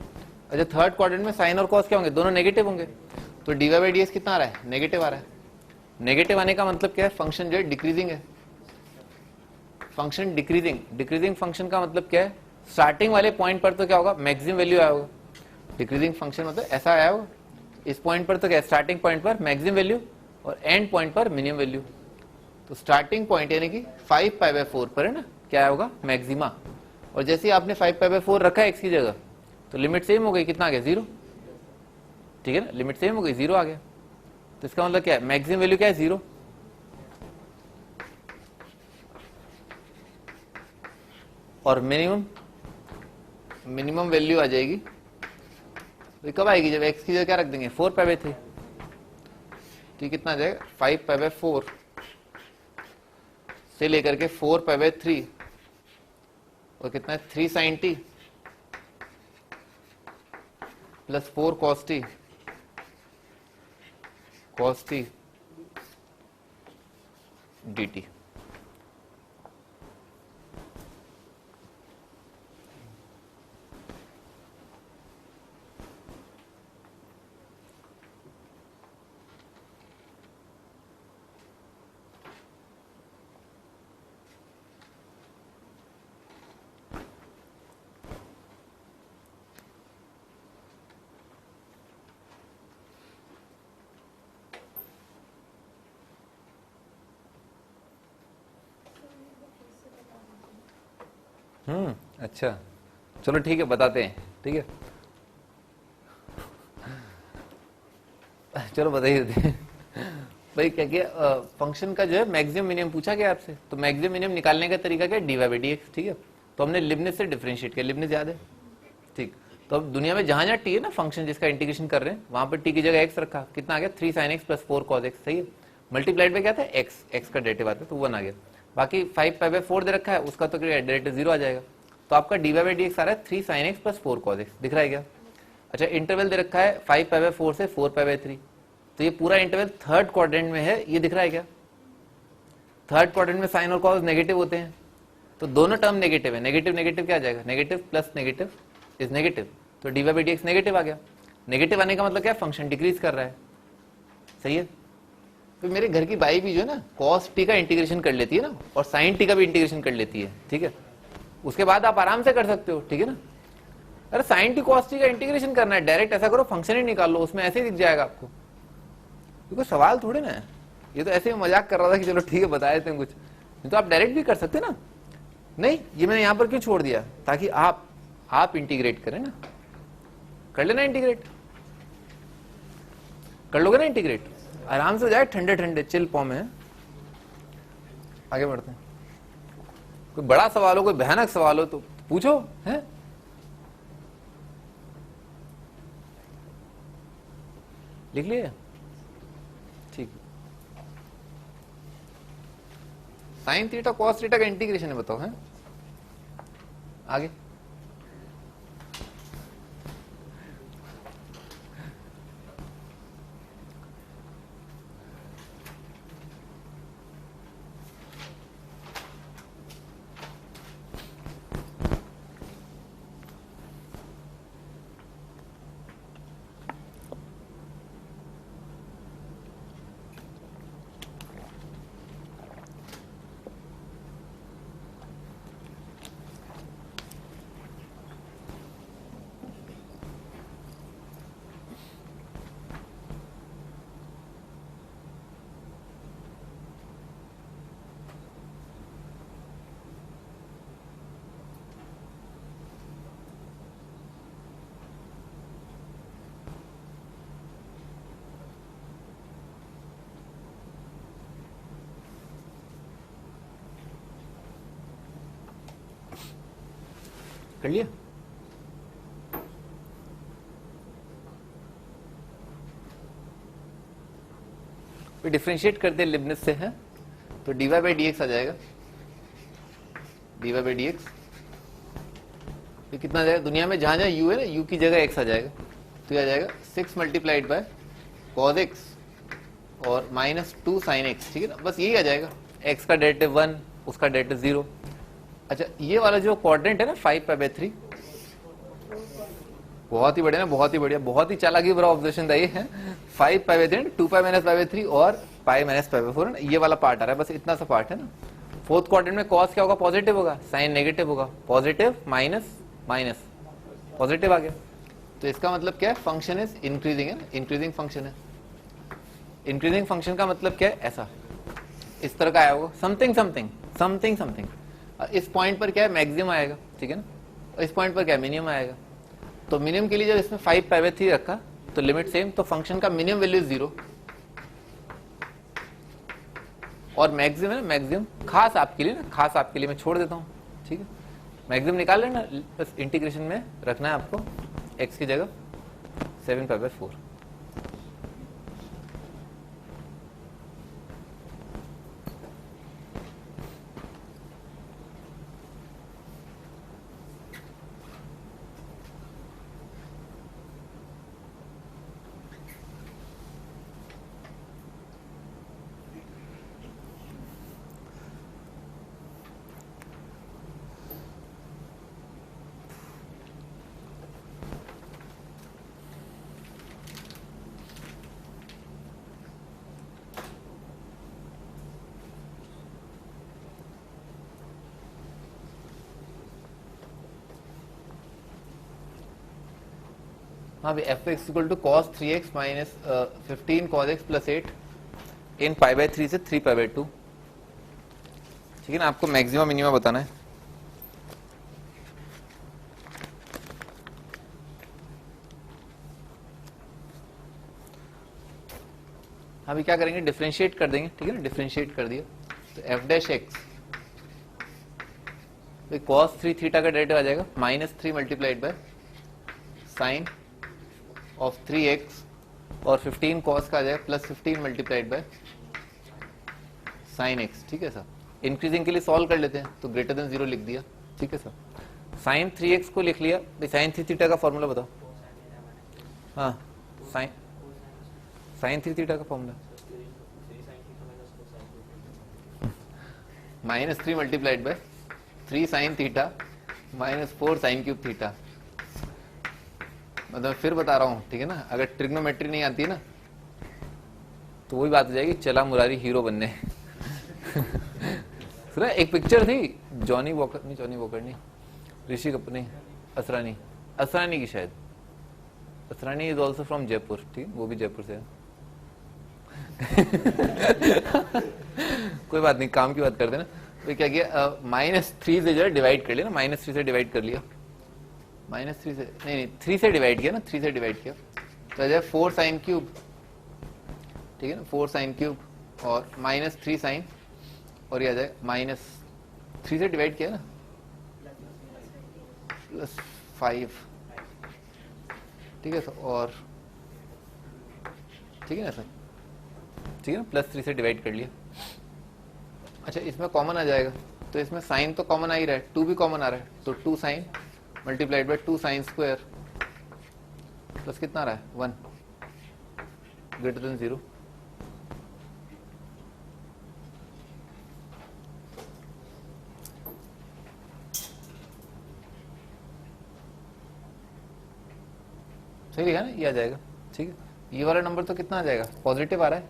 अच्छा, थर्ड क्वाड्रेंट में साइन और कॉस क्या होंगे, दोनों नेगेटिव होंगे, तो D Y by D X कितना आ रहा है, नेगेटिव आ रहा है। नेगेटिव आने का मतलब क्या है, फंक्शन जो है डिक्रीजिंग है, फंक्शन डिक्रीजिंग। डिक्रीजिंग फंक्शन का मतलब क्या है, स्टार्टिंग वाले पॉइंट पर तो क्या होगा, मैक्सिमम वैल्यू आया होगा। डिक्रीजिंग फंक्शन मतलब ऐसा आया होगा, इस पॉइंट पर तो क्या, स्टार्टिंग पॉइंट पर मैक्सिमम वैल्यू और एंड पॉइंट पर मिनिमम वैल्यू। तो स्टार्टिंग पॉइंट यानी कि 5 पाई बाय 4 पर है ना, क्या होगा, मैक्सिमा। और जैसे ही आपने 5 पाई बाय 4 रखा है एक्स की जगह, तो लिमिट सेम हो गई, कितना आ गया, 0। ठीक है ना, लिमिट सेम हो गई, 0 आ गया। तो इसका मतलब क्या है, मैक्सिमम वैल्यू क्या है, 0। और मिनिमम वैल्यू आ जाएगी, तो कब आएगी, जब एक्स की जगह क्या रख देंगे, 4 पाई बाय 3। तो कितना आ जाएगा, 5 पाई बाय 4 से लेकर के 4 पाई बाय 3, और कितना है, 3 sin t plus 4 cos t dt। अच्छा, चलो ठीक है, बताते हैं। ठीक है, चलो बताइए भाई, क्या क्या फंक्शन का जो है मैक्सिमम मिनिमम पूछा गया आपसे, तो मैक्सिमम मिनिमम निकालने का तरीका क्या है, D Y by D X. ठीक है, तो हमने लिबनिज से डिफरेंशिएट किया, लिबनिज याद है। ठीक, तो अब दुनिया में जहां जहां टी है ना, फंक्शन जिसका इंटीग्रेशन कर रहे हैं, वहां पर टी की जगह एक्स रखा, कितना आ गया, 3 sin x plus 4 cos x। सही है, मल्टीप्लाइड में क्या था, एक्स का डेरिवेटिव आता है, तो 1 आ गया। बाकी 5 पाई बाय 4 दे रखा है, उसका तो डेरिवेटिव 0 आ जाएगा। तो आपका D Y by D X आ रहा है 3 sin x plus 4 cos x, दिख रहा है क्या। अच्छा, इंटरवल दे रखा है 5 पाई बाय 4 से 4 पाई बाय 3, तो ये पूरा इंटरवल थर्ड क्वाड्रेंट में है, ये दिख रहा है क्या। थर्ड क्वाड्रेंट में साइन और कॉस नेगेटिव होते हैं, तो दोनों टर्म नेगेटिव है, नेगेटिव नेगेटिव क्या आ जाएगा, negative plus negative is negative, तो D Y by D X negative आ गया। नेगेटिव आने का मतलब क्या है, फंक्शन डिक्रीज कर रहा है। सही है, तो मेरे घर की बाई भी जो है ना, कॉस टी का इंटीग्रेशन कर लेती है ना, और साइन टी का भी इंटीग्रेशन कर लेती है। ठीक है, उसके बाद आप आराम से कर सकते हो। ठीक है ना, अरे साइन टी कॉस टी का इंटीग्रेशन करना है, डायरेक्ट ऐसा करो, फंक्शन ही निकाल लो, उसमें ऐसे ही दिख जाएगा आपको। कोई सवाल थोड़े ना है, ये तो ऐसे ही मजाक कर रहा था कि चलो ठीक है बता देते हैं कुछ, नहीं तो आप डायरेक्ट भी कर सकते ना। नहीं, ये मैंने यहां पर क्यों छोड़ दिया, ताकि आप इंटीग्रेट करें ना, कर लेना इंटीग्रेट, कर लोगे ना इंटीग्रेट, आराम से हो जाए, ठंडे ठंडे चिल फॉर्म में। आगे बढ़ते हैं, कोई बड़ा सवाल हो, कोई भयानक सवाल हो तो पूछो है। लिख लिए, ठीक। साइन थीटा कॉस थीटा का इंटीग्रेशन है, बताओ है आगे। कर लिया? डिफरेंशिएट करते लिबनिस से है तो dy बाई डी एक्स आ जाएगा, dy बाई डी एक्स ये कितना आ जाएगा, दुनिया में जहां जहां u है ना u की जगह x आ जाएगा, तो ये आ जाएगा 6 मल्टीप्लाइड बाय cos x और माइनस 2 साइन x, ठीक है ना, बस यही आ जाएगा, x का डेरिवेटिव 1 उसका डेरिवेटिव 0। अच्छा ये वाला जो क्वाड्रेंट है ना 5 पाई बाय 3, बहुत ही बढ़िया ना, बहुत ही बढ़िया, बहुत ही चालाकी भरा ऑब्जर्वेशन था ये है। 5 पाई by 3 2 pi minus pi by 3 और पाई माइनस पाई बाय 4 है ना, ये वाला पार्ट आ रहा है, बस इतना सा पार्ट है ना। फोर्थ क्वाड्रेंट में कॉस क्या होगा, पॉजिटिव होगा, साइन नेगेटिव होगा, पॉजिटिव माइनस माइनस पॉजिटिव आ गया, तो इसका मतलब क्या है, फंक्शन इज इंक्रीजिंग है, इंक्रीजिंग फंक्शन है। इंक्रीजिंग फंक्शन का मतलब क्या है, ऐसा इस तरह का आया होगा, समथिंग समथिंग समथिंग समथिंग, इस पॉइंट पर क्या है मैक्सिमम आएगा, ठीक है ना, और इस पॉइंट पर क्या है मिनिमम आएगा। तो मिनिमम के लिए जब इसमें 5 पाई बाय 3 रखा तो लिमिट सेम, तो फंक्शन का मिनिमम वैल्यू 0 और मैक्सिमम है, मैक्सिमम खास आपके लिए ना, खास आपके लिए मैं छोड़ देता हूं, ठीक है, मैक्सिमम निकाल लेना, बस इंटीग्रेशन में रखना है आपको x की जगह 7 पाई बाय 4। हाँ भाई F X equal to cos 3x minus 15 cos x plus 8 in pi by 3 से 3 पाई बाय 2, ठीक है ना, आपको मैक्सिमम मिनिमम बताना है। अभी क्या करेंगे, डिफरेंशिएट कर देंगे, ठीक है ना, डिफरेंशिएट कर दिया तो F dash x cos 3 theta का डेरिवेटिव आ जाएगा minus 3 multiplied by sine of 3x और 15 कॉस का आ जाएगा plus 15 multiplied by sine x, ठीक है सर। इंक्रीजिंग के लिए सॉल्व कर लेते हैं, तो ग्रेटर देन 0 लिख दिया, ठीक है सर। साइन 3x को लिख लिया, साइन 3 थीटा का फॉर्मूला बताओ। हाँ साइन 3 थीटा का formula minus 3 multiplied by 3 sine theta minus 4 sine cube theta, मतलब फिर बता रहा हूं, ठीक है ना, अगर ट्रिग्नोमेट्री नहीं आती है ना तो वही बात हो जाएगी, चला मुरारी हीरो बनने। सुना एक पिक्चर थी जॉनी वॉकर नहीं, ऋषि कपूर नहीं, असरानी की शायद, Asrani is also from Jaipur, ठीक है, वो भी जयपुर से है। कोई बात नहीं, काम की बात करते ना, तो क्या किया, -3 से जो है डिवाइड कर लिया ना, -3 से डिवाइड कर लिया, -3 से नहीं 3 से डिवाइड किया ना, 3 से डिवाइड किया तो आ जाए 4 साइन क्यूब, ठीक है ना, 4 साइन क्यूब और -3 साइन, और ये आ जाए -3 से डिवाइड किया ना प्लस 5, ठीक है सर, और ठीक है ना सर, ठीक है ना, +3 से डिवाइड कर लिया। अच्छा इसमें कॉमन आ जाएगा, तो इसमें साइन तो कॉमन आ ही रहा है, 2 भी कॉमन आ रहा है, तो 2 sine multiplied by 2 sine square plus कितना आ रहा है 1 ग्रेटर देन 0। सही लिखा ना, ये आ जाएगा, ठीक है। ये वाला नंबर तो कितना आ जाएगा, पॉजिटिव आ रहा है,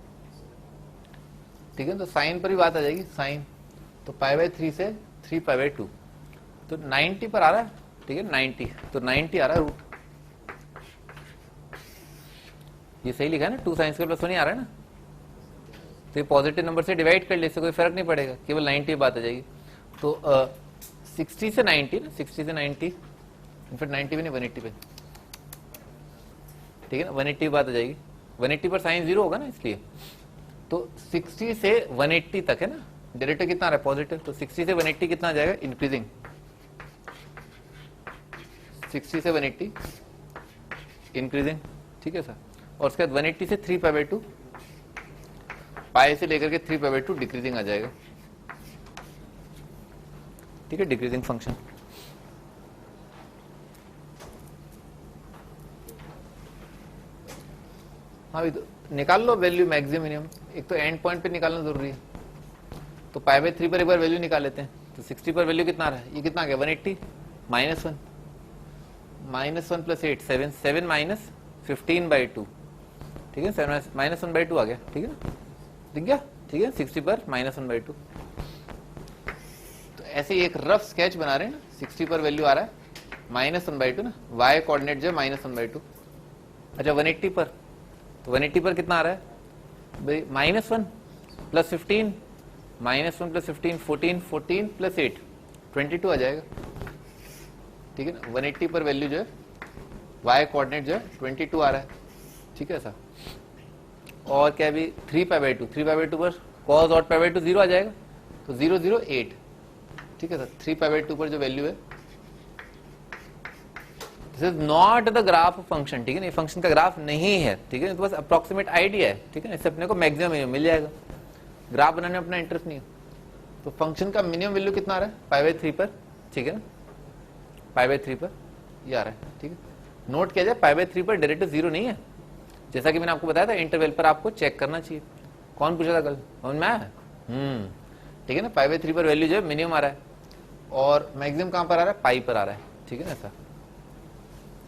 ठीक है, तो साइन पर भी बात आ जाएगी, साइन तो पाई बाय 3 से 3 पाई बाय 2, तो 90 पर आ रहा है, ठीक है, 90 तो 90 आ रहा है रूट, ये सही लिखा है ना, 2 साइन स्क्वायर प्लस 1 आ रहा है ना, तो ये पॉजिटिव नंबर से डिवाइड कर ले, इससे कोई फर्क नहीं पड़ेगा, केवल 90 बात आ जाएगी। तो 60 से 90 ना, 60 से 90 इनफैक्ट 90 भी नहीं 180 पे, ठीक है ना, 180 बात आ जाएगी, 180 पर साइन 0 होगा ना, इसलिए तो 60 से 180 तक है ना, डेरिवेटिव कितना आ रहा है पॉजिटिव, तो 60 से 180 कितना आ जाएगा इंक्रीजिंग, 60 से 180 इंक्रीजिंग, ठीक है सर। और उसके बाद 180 से 3π/2 पाई से लेकर के 3π/2 डिक्रीजिंग आ जाएगा, ठीक है, डिक्रीजिंग फंक्शन। हाँ तो निकाल लो वैल्यू मैक्सिमम मिनिमम, एक तो एंड पॉइंट पे निकालना जरूरी है। तो π/3 पर एक बार वैल्यू निकाल लेते हैं। तो 60 पर वैल्यू कितना आ रहा है, ये कितना आ गया 180 -1 -1 + 8 7 7 - 15/2, ठीक है, 7 -1/2 आ गया, ठीक है ना, दिख गया, ठीक है, 60 पर -1/2। तो ऐसे एक रफ स्केच बना रहे हैं ना, 60 पर वैल्यू आ रहा है -1/2 ना, y कोऑर्डिनेट जो है -1/2। अच्छा 180 पर, तो 180 पर कितना आ रहा है भाई, -1 + 15 -1 + 15 14 14 + 8 22 आ जाएगा, ठीक है ना। 180 पर वैल्यू जो है y कोऑर्डिनेट जो है 22 आ रहा है, ठीक है सर। और क्या भी 3π/2 पर cos और π/2 0 आ जाएगा, तो 0 0 8, ठीक है सर। 3π/2 पर जो वैल्यू है, this is not the graph function, ठीक है ना, ये फंक्शन का ग्राफ नहीं है, ठीक है, तो बस अप्रोक्सीमेट आइडिया है, ठीक है ना, इससे अपने को मैक्सिमम मिल जाएगा, ग्राफ बनाने में अपना इंटरेस्ट नहीं है। तो फंक्शन का मिनिमम वैल्यू कितना आ रहा है π/3 पर, ठीक है ना, π/3 पर ये आ रहा है, ठीक है। नोट किया जाए π/3 पर डेरिवेटिव 0 नहीं है, जैसा कि मैंने आपको बताया था इंटरवल पर आपको चेक करना चाहिए। कौन पूछा था कल, समझ में आया, ठीक है ना। π/3 पर वैल्यू जो है मिनिमम आ रहा है और मैक्सिमम कहां पर आ रहा है, पाई पर आ रहा है, ठीक है ना सर।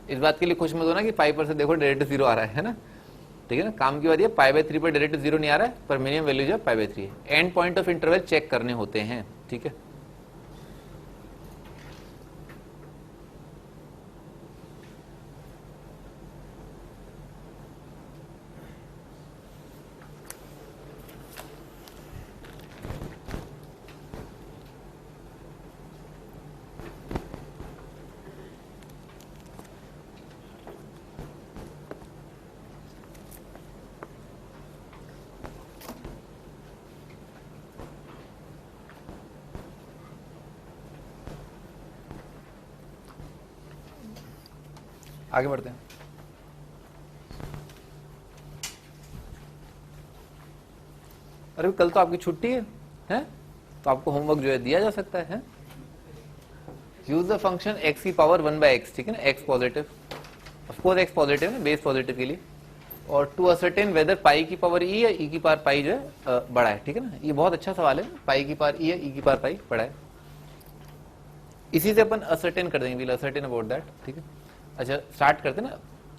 इस बात के लिए खुश मत होना कि पाई पर से देखो डेरिवेटिव 0 आ रहा है ना, ठीक है ना। काम की बात ये π/3 पर डेरिवेटिव 0 नहीं आ रहा है, पर मिनिमम वैल्यू जो है π/3 है। End point of interval check करने होते हैं, ठीक है। आगे बढ़ते हैं। अरे कल तो आपकी छुट्टी है, तो आपको होमवर्क जो है दिया जा सकता है। यूज द फंक्शन x की पावर 1/x, ठीक है ना, x positive, of course x positive है, बेस पॉजिटिव के लिए, और टू असर्टेन वेदर पाई की पावर e या e की पावर पाई जो है बड़ा है, ठीक है ना। ये बहुत अच्छा सवाल है, पाई की पावर e या e की पावर पाई बड़ा है। इसी से अपन असर्टेन कर देंगे, विल असर्टेन अबाउट दैट, ठीक है। अच्छा स्टार्ट करते हैं ना,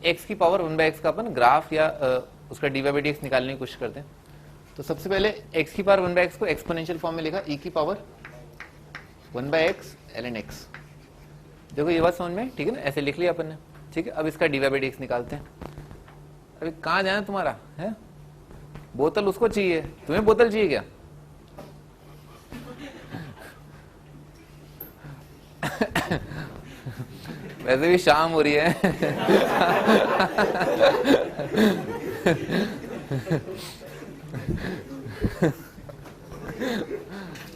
x की पावर 1/x का अपन ग्राफ या उसका dy/dx निकालने की कोशिश करते हैं। तो सबसे पहले x की पावर 1/x को एक्सपोनेंशियल फॉर्म में लिखा, e की पावर 1/x ln x। देखो ये बात समझ में, ठीक है ना, ऐसे लिख लिया अपन ने, ठीक है। अब इसका dy/dx निकालते हैं। अभी कहाँ जाना तुम्हारा है, बोतल उसको चाहिए, तुम्हें बोतल चाहिए क्या? वैसे भी शाम हो रही है।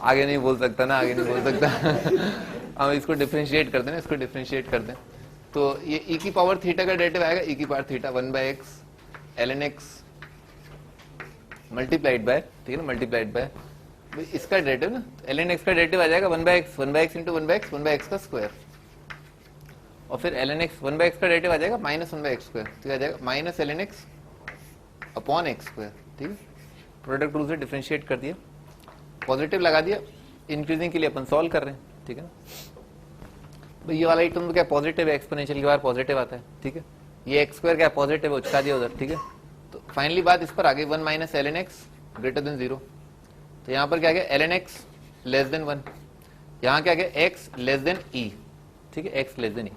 आगे नहीं बोल सकता ना, आगे नहीं बोल सकता। हम इसको डिफरेंशिएट करते हैं, इसको डिफरेंशिएट करते हैं। तो ये e की पावर थीटा का डेरिवेटिव आएगा, e की power theta 1/x ln x multiplied by, ठीक है ना, मल्टीप्लाइड बाय इसका डेरिवेटिव ना, ln x का डेरिवेटिव आ जाएगा 1/x इंटू 1/x का स्क्वायर, और फिर ln x 1/x का डेरिवेटिव आ जाएगा -1/x स्क्वायर, तो आ जाएगा minus ln x upon x square, ठीक है। प्रोडक्ट रूल से डिफरेंशिएट कर दिया, पॉजिटिव लगा दिया, इंक्रीजिंग के लिए अपन सॉल्व कर रहे हैं, ठीक है ना। तो ये वाला टर्म क्या पॉजिटिव है, एक्सपोनेंशियल के बाद पॉजिटिव आता है, ठीक है। ये x स्क्वायर क्या पॉजिटिव है, उचका दिया उधर, ठीक है। तो फाइनली बात इस पर आ गई 1 minus ln x greater than 0। तो यहाँ पर क्या गया ln x लेस देन 1, यहाँ क्या गया x लेस देन e, ठीक है, x less then e।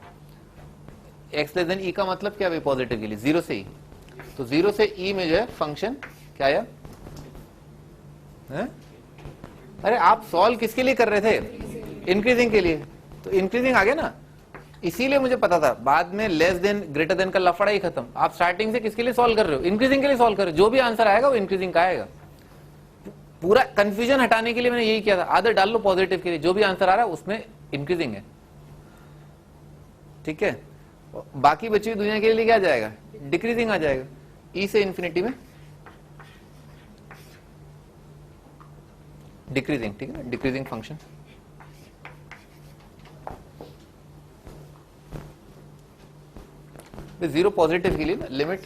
x less then e का मतलब क्या है पॉजिटिव के लिए, 0 से e। तो 0 से e में जो है फंक्शन क्या आया है? अरे आप सॉल्व किसके लिए कर रहे थे, इंक्रीजिंग के लिए, तो इंक्रीजिंग आ गया ना, इसीलिए मुझे पता था। बाद में लेस देन ग्रेटर देन का लफड़ा ही खत्म। आप स्टार्टिंग से किसके लिए सॉल्व कर रहे हो, इंक्रीजिंग के लिए सॉल्व कर रहे हो, जो भी आंसर आएगा वो इंक्रीजिंग का आएगा। पूरा कंफ्यूजन हटाने के लिए मैंने यही किया था, आदत डाल लो पॉजिटिव के लिए, जो भी आंसर आ रहा है उसमें इंक्रीजिंग है। ठीक है, बाकी बची हुई दुनिया के लिए क्या आ जाएगा, डिक्रीजिंग आ जाएगा, ई से इंफिनिटी में डिक्रीजिंग, ठीक है ना, डिक्रीजिंग फंक्शन। जीरो पॉजिटिव के लिए ना limit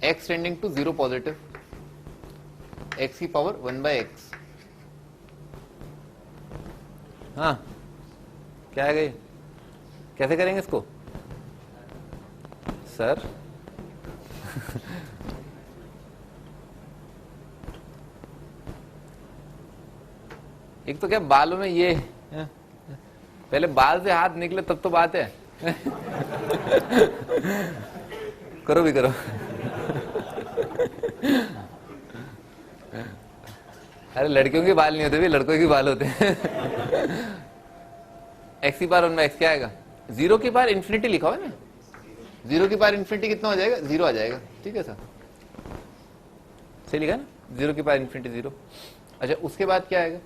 x tending to zero positive x की पावर 1/x। हाँ क्या है ये, कैसे करेंगे इसको सर? एक तो क्या बालों में ये, पहले बाल से हाथ निकले तब तो बात है। करो भी करो। अरे लड़कियों के बाल नहीं होते भी, लड़कों के बाल होते हैं। एक्स की पावर 1/x क्या आएगा, जीरो की पावर इंफिनिटी लिखा हुआ है ना, जीरो की पावर इंफिनिटी कितना हो जाएगा, जीरो आ जाएगा, ठीक है सर, सही लिखा ना, जीरो की पावर इंफिनिटी जीरो। अच्छा उसके बाद क्या आएगा,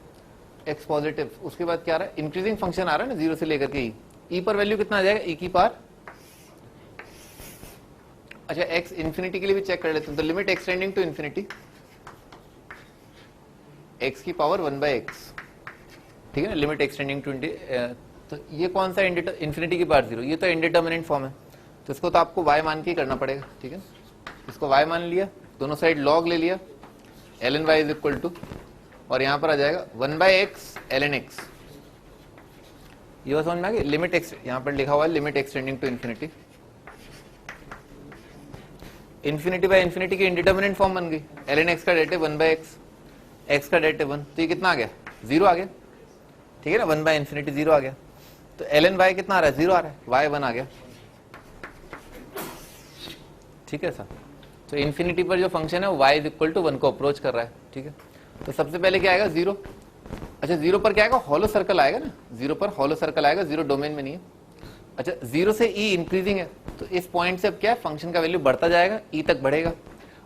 एक्स पॉजिटिव, उसके बाद क्या आ रहा है, इंक्रीजिंग फंक्शन आ रहा है ना जीरो से लेकर के ई पर वैल्यू कितना आ जाएगा, ई की पावर। अच्छा एक्स इंफिनिटी के लिए भी चेक कर लेते हैं, तो limit x tending to infinity X की पावर 1/x, ठीक है ना, लिमिट एक्सटेंडिंग टू, तो ये कौन सा इंफिनिटी की पावर जीरो, ये तो इंडिटर्मिनेंट फॉर्म है, तो इसको तो आपको y मान के ही करना पड़ेगा, ठीक है, इसको y मान लिया, दोनों साइड log ले लिया, ln y is equal to, और यहां पर आ जाएगा 1/x ln x। ये समझ में आ गया, लिमिट एक्स यहां पर लिखा हुआ है, limit x tending to infinity, infinity by infinity की इंडिटर्मिनेंट फॉर्म बन गई, ln x का डेरिवेटिव 1/x, x का डेरिवेटिव 1, तो ये कितना आ गया, जीरो आ गया, ठीक है ना, 1/इंफिनिटी जीरो आ गया, तो ln y कितना आ रहा है, जीरो आ रहा है, y 1 आ गया, ठीक है सर। तो इंफिनिटी पर जो फंक्शन है वो y इज इक्वल टू 1 को अप्रोच कर रहा है, ठीक है, तो सबसे पहले क्या आएगा, जीरो। अच्छा जीरो पर क्या आएगा, हॉलो सर्कल आएगा ना, जीरो पर हॉलो सर्कल आएगा, जीरो डोमेन में नहीं है। अच्छा जीरो से ई इंक्रीजिंग है, तो इस पॉइंट से अब क्या है, फंक्शन का वैल्यू बढ़ता जाएगा, ई तक बढ़ेगा,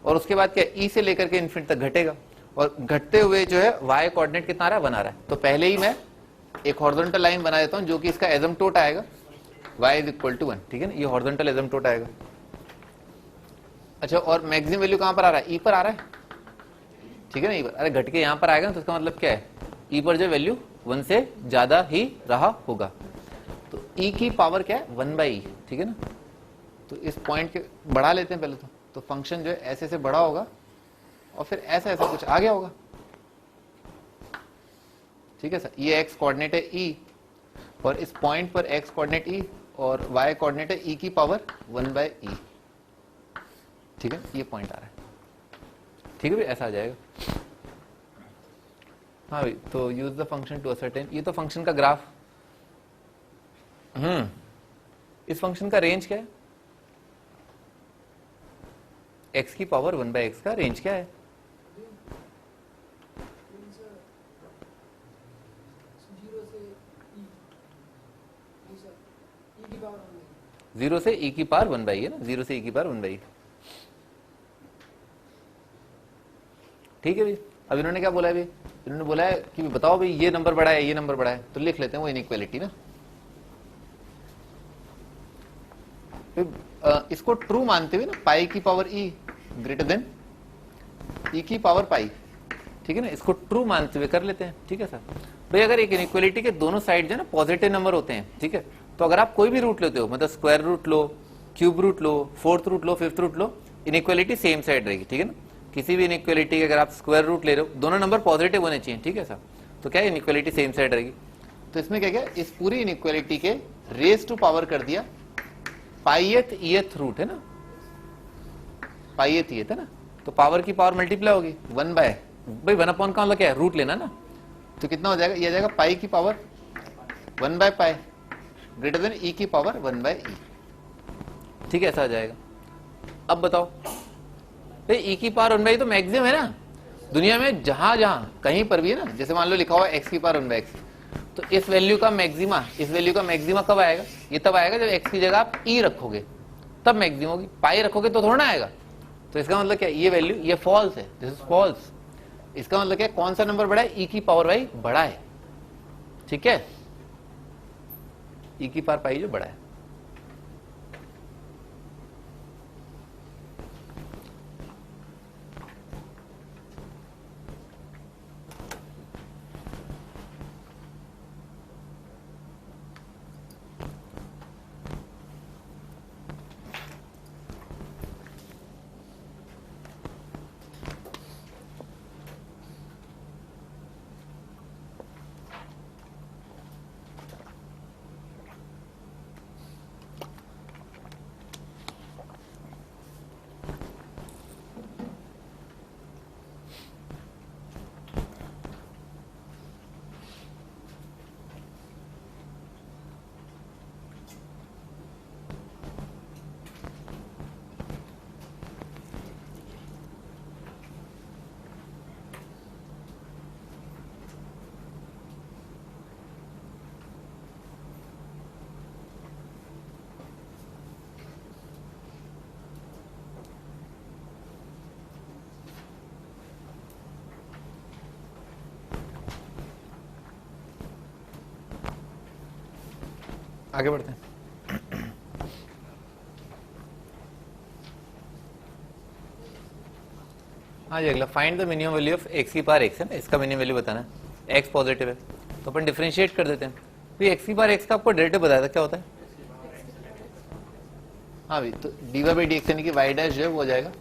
और उसके बाद क्या, ई से लेकर के इन्फिनिटी तक घटेगा, और घटते हुए जो है y कोऑर्डिनेट कितना आ रहा है, 1 आ रहा है, तो पहले ही मैं एक हॉरिजॉन्टल लाइन बना देता हूं जो कि इसका एसिम्पटोट आएगा y इज इक्वल टू 1, ठीक है ना, ये हॉरिजॉन्टल एसिम्पटोट आएगा। अच्छा और मैक्सिमम वैल्यू कहां पर आ रहा है, ई पर आ रहा है, ठीक है ना, ई पर, अरे घट के यहां पर आएगा तो इसका मतलब क्या है, ई पर जो वैल्यू 1 से ज्यादा ही रहा होगा, तो ई की पावर क्या है, 1/e, ठीक है ना, तो इस पॉइंट के बढ़ा लेते हैं पहले तो फंक्शन जो है ऐसे ऐसे बढ़ा होगा और फिर ऐसा ऐसा कुछ आ गया होगा, ठीक है सर, ये x कोऑर्डिनेट है e, और इस पॉइंट पर x कोऑर्डिनेट e और y कोऑर्डिनेट है e की पावर 1/e, ठीक है, ये पॉइंट आ रहा है, ठीक है भाई, ऐसा आ जाएगा। हाँ भाई, तो use the function to ascertain, ये तो फंक्शन का ग्राफ, इस फंक्शन का रेंज क्या है, x की पावर 1/x का रेंज क्या है, जीरो से e की पावर 1/e है ना, जीरो से e की पावर 1/e, ठीक है भाई। अब इन्होंने क्या बोला है भाई, इन्होंने बोला है कि बताओ भाई ये नंबर बड़ा है, ये नंबर बड़ा है, तो लिख लेते हैं वो इनइक्वालिटी ना, इसको ट्रू मानते हुए ना, पाई की power e greater than e की पावर पाई, ठीक है ना, इसको ट्रू मानते हुए कर लेते हैं, ठीक है सर। भाई अगर एक इनइक्वालिटी के दोनों साइड जो है ना पॉजिटिव नंबर होते हैं, ठीक है, तो अगर आप कोई भी रूट लेते हो, मतलब स्क्वायर रूट लो, क्यूब रूट लो, फोर्थ रूट लो, फिफ्थ रूट लो, इनइक्वालिटी सेम साइड रहेगी, ठीक है ना, किसी भी इनइक्वालिटी के अगर आप स्क्वायर रूट ले रहे हो, दोनों नंबर पॉजिटिव होने चाहिए, ठीक है सर, तो क्या इनइक्वालिटी सेम साइड रहेगी। तो इसमें क्या क्या, इस पूरी इनइक्वालिटी के रेज टू पावर कर दिया पाईएथ ईएथ रूट है ना, पाईएथ ईएथ है ना, तो पावर की पावर मल्टीप्लाई होगी 1 बाय, भाई 1/, का मतलब क्या है, रूट लेना ना, तो कितना हो जाएगा, ये आ जाएगा पाई की पावर 1/पाई ग्रेटर देन ई की पावर 1/e, ठीक है, ऐसा आ जाएगा। अब बताओ भाई ई की पावर 1/e तो मैक्सिमम है ना दुनिया में, जहां जहां कहीं पर भी है ना, जैसे मान लो लिखा हुआ है x की पावर 1/x, तो इस वैल्यू का मैक्सिमा, इस वैल्यू का मैक्सिमा कब आएगा, ये तब आएगा जब x की जगह आप e रखोगे, तब मैक्सिमम होगी, पाई रखोगे तो थोड़ा ना आएगा, तो इसका मतलब क्या, ये वैल्यू ये फॉल्स है, दिस इज फॉल्स, इसका मतलब क्या, कौन सा नंबर बड़ा है, e की पावर y बड़ा है, ठीक है, ई की पावर पाई जो बड़ा है। आगे बढ़ते हैं। हाँ जी, अगला find the minimum value of x की पावर एक्स है ना, इसका मिनिमम वैल्यू बताना है। एक्स पॉजिटिव है तो अपन डिफरेंशिएट कर देते हैं। तो एक्स की पावर एक्स का आपको डेरिवेटिव बताया था, क्या होता है? हाँ भाई, तो D Y by D X यानी कि वाई डैश जो है वो हो जाएगा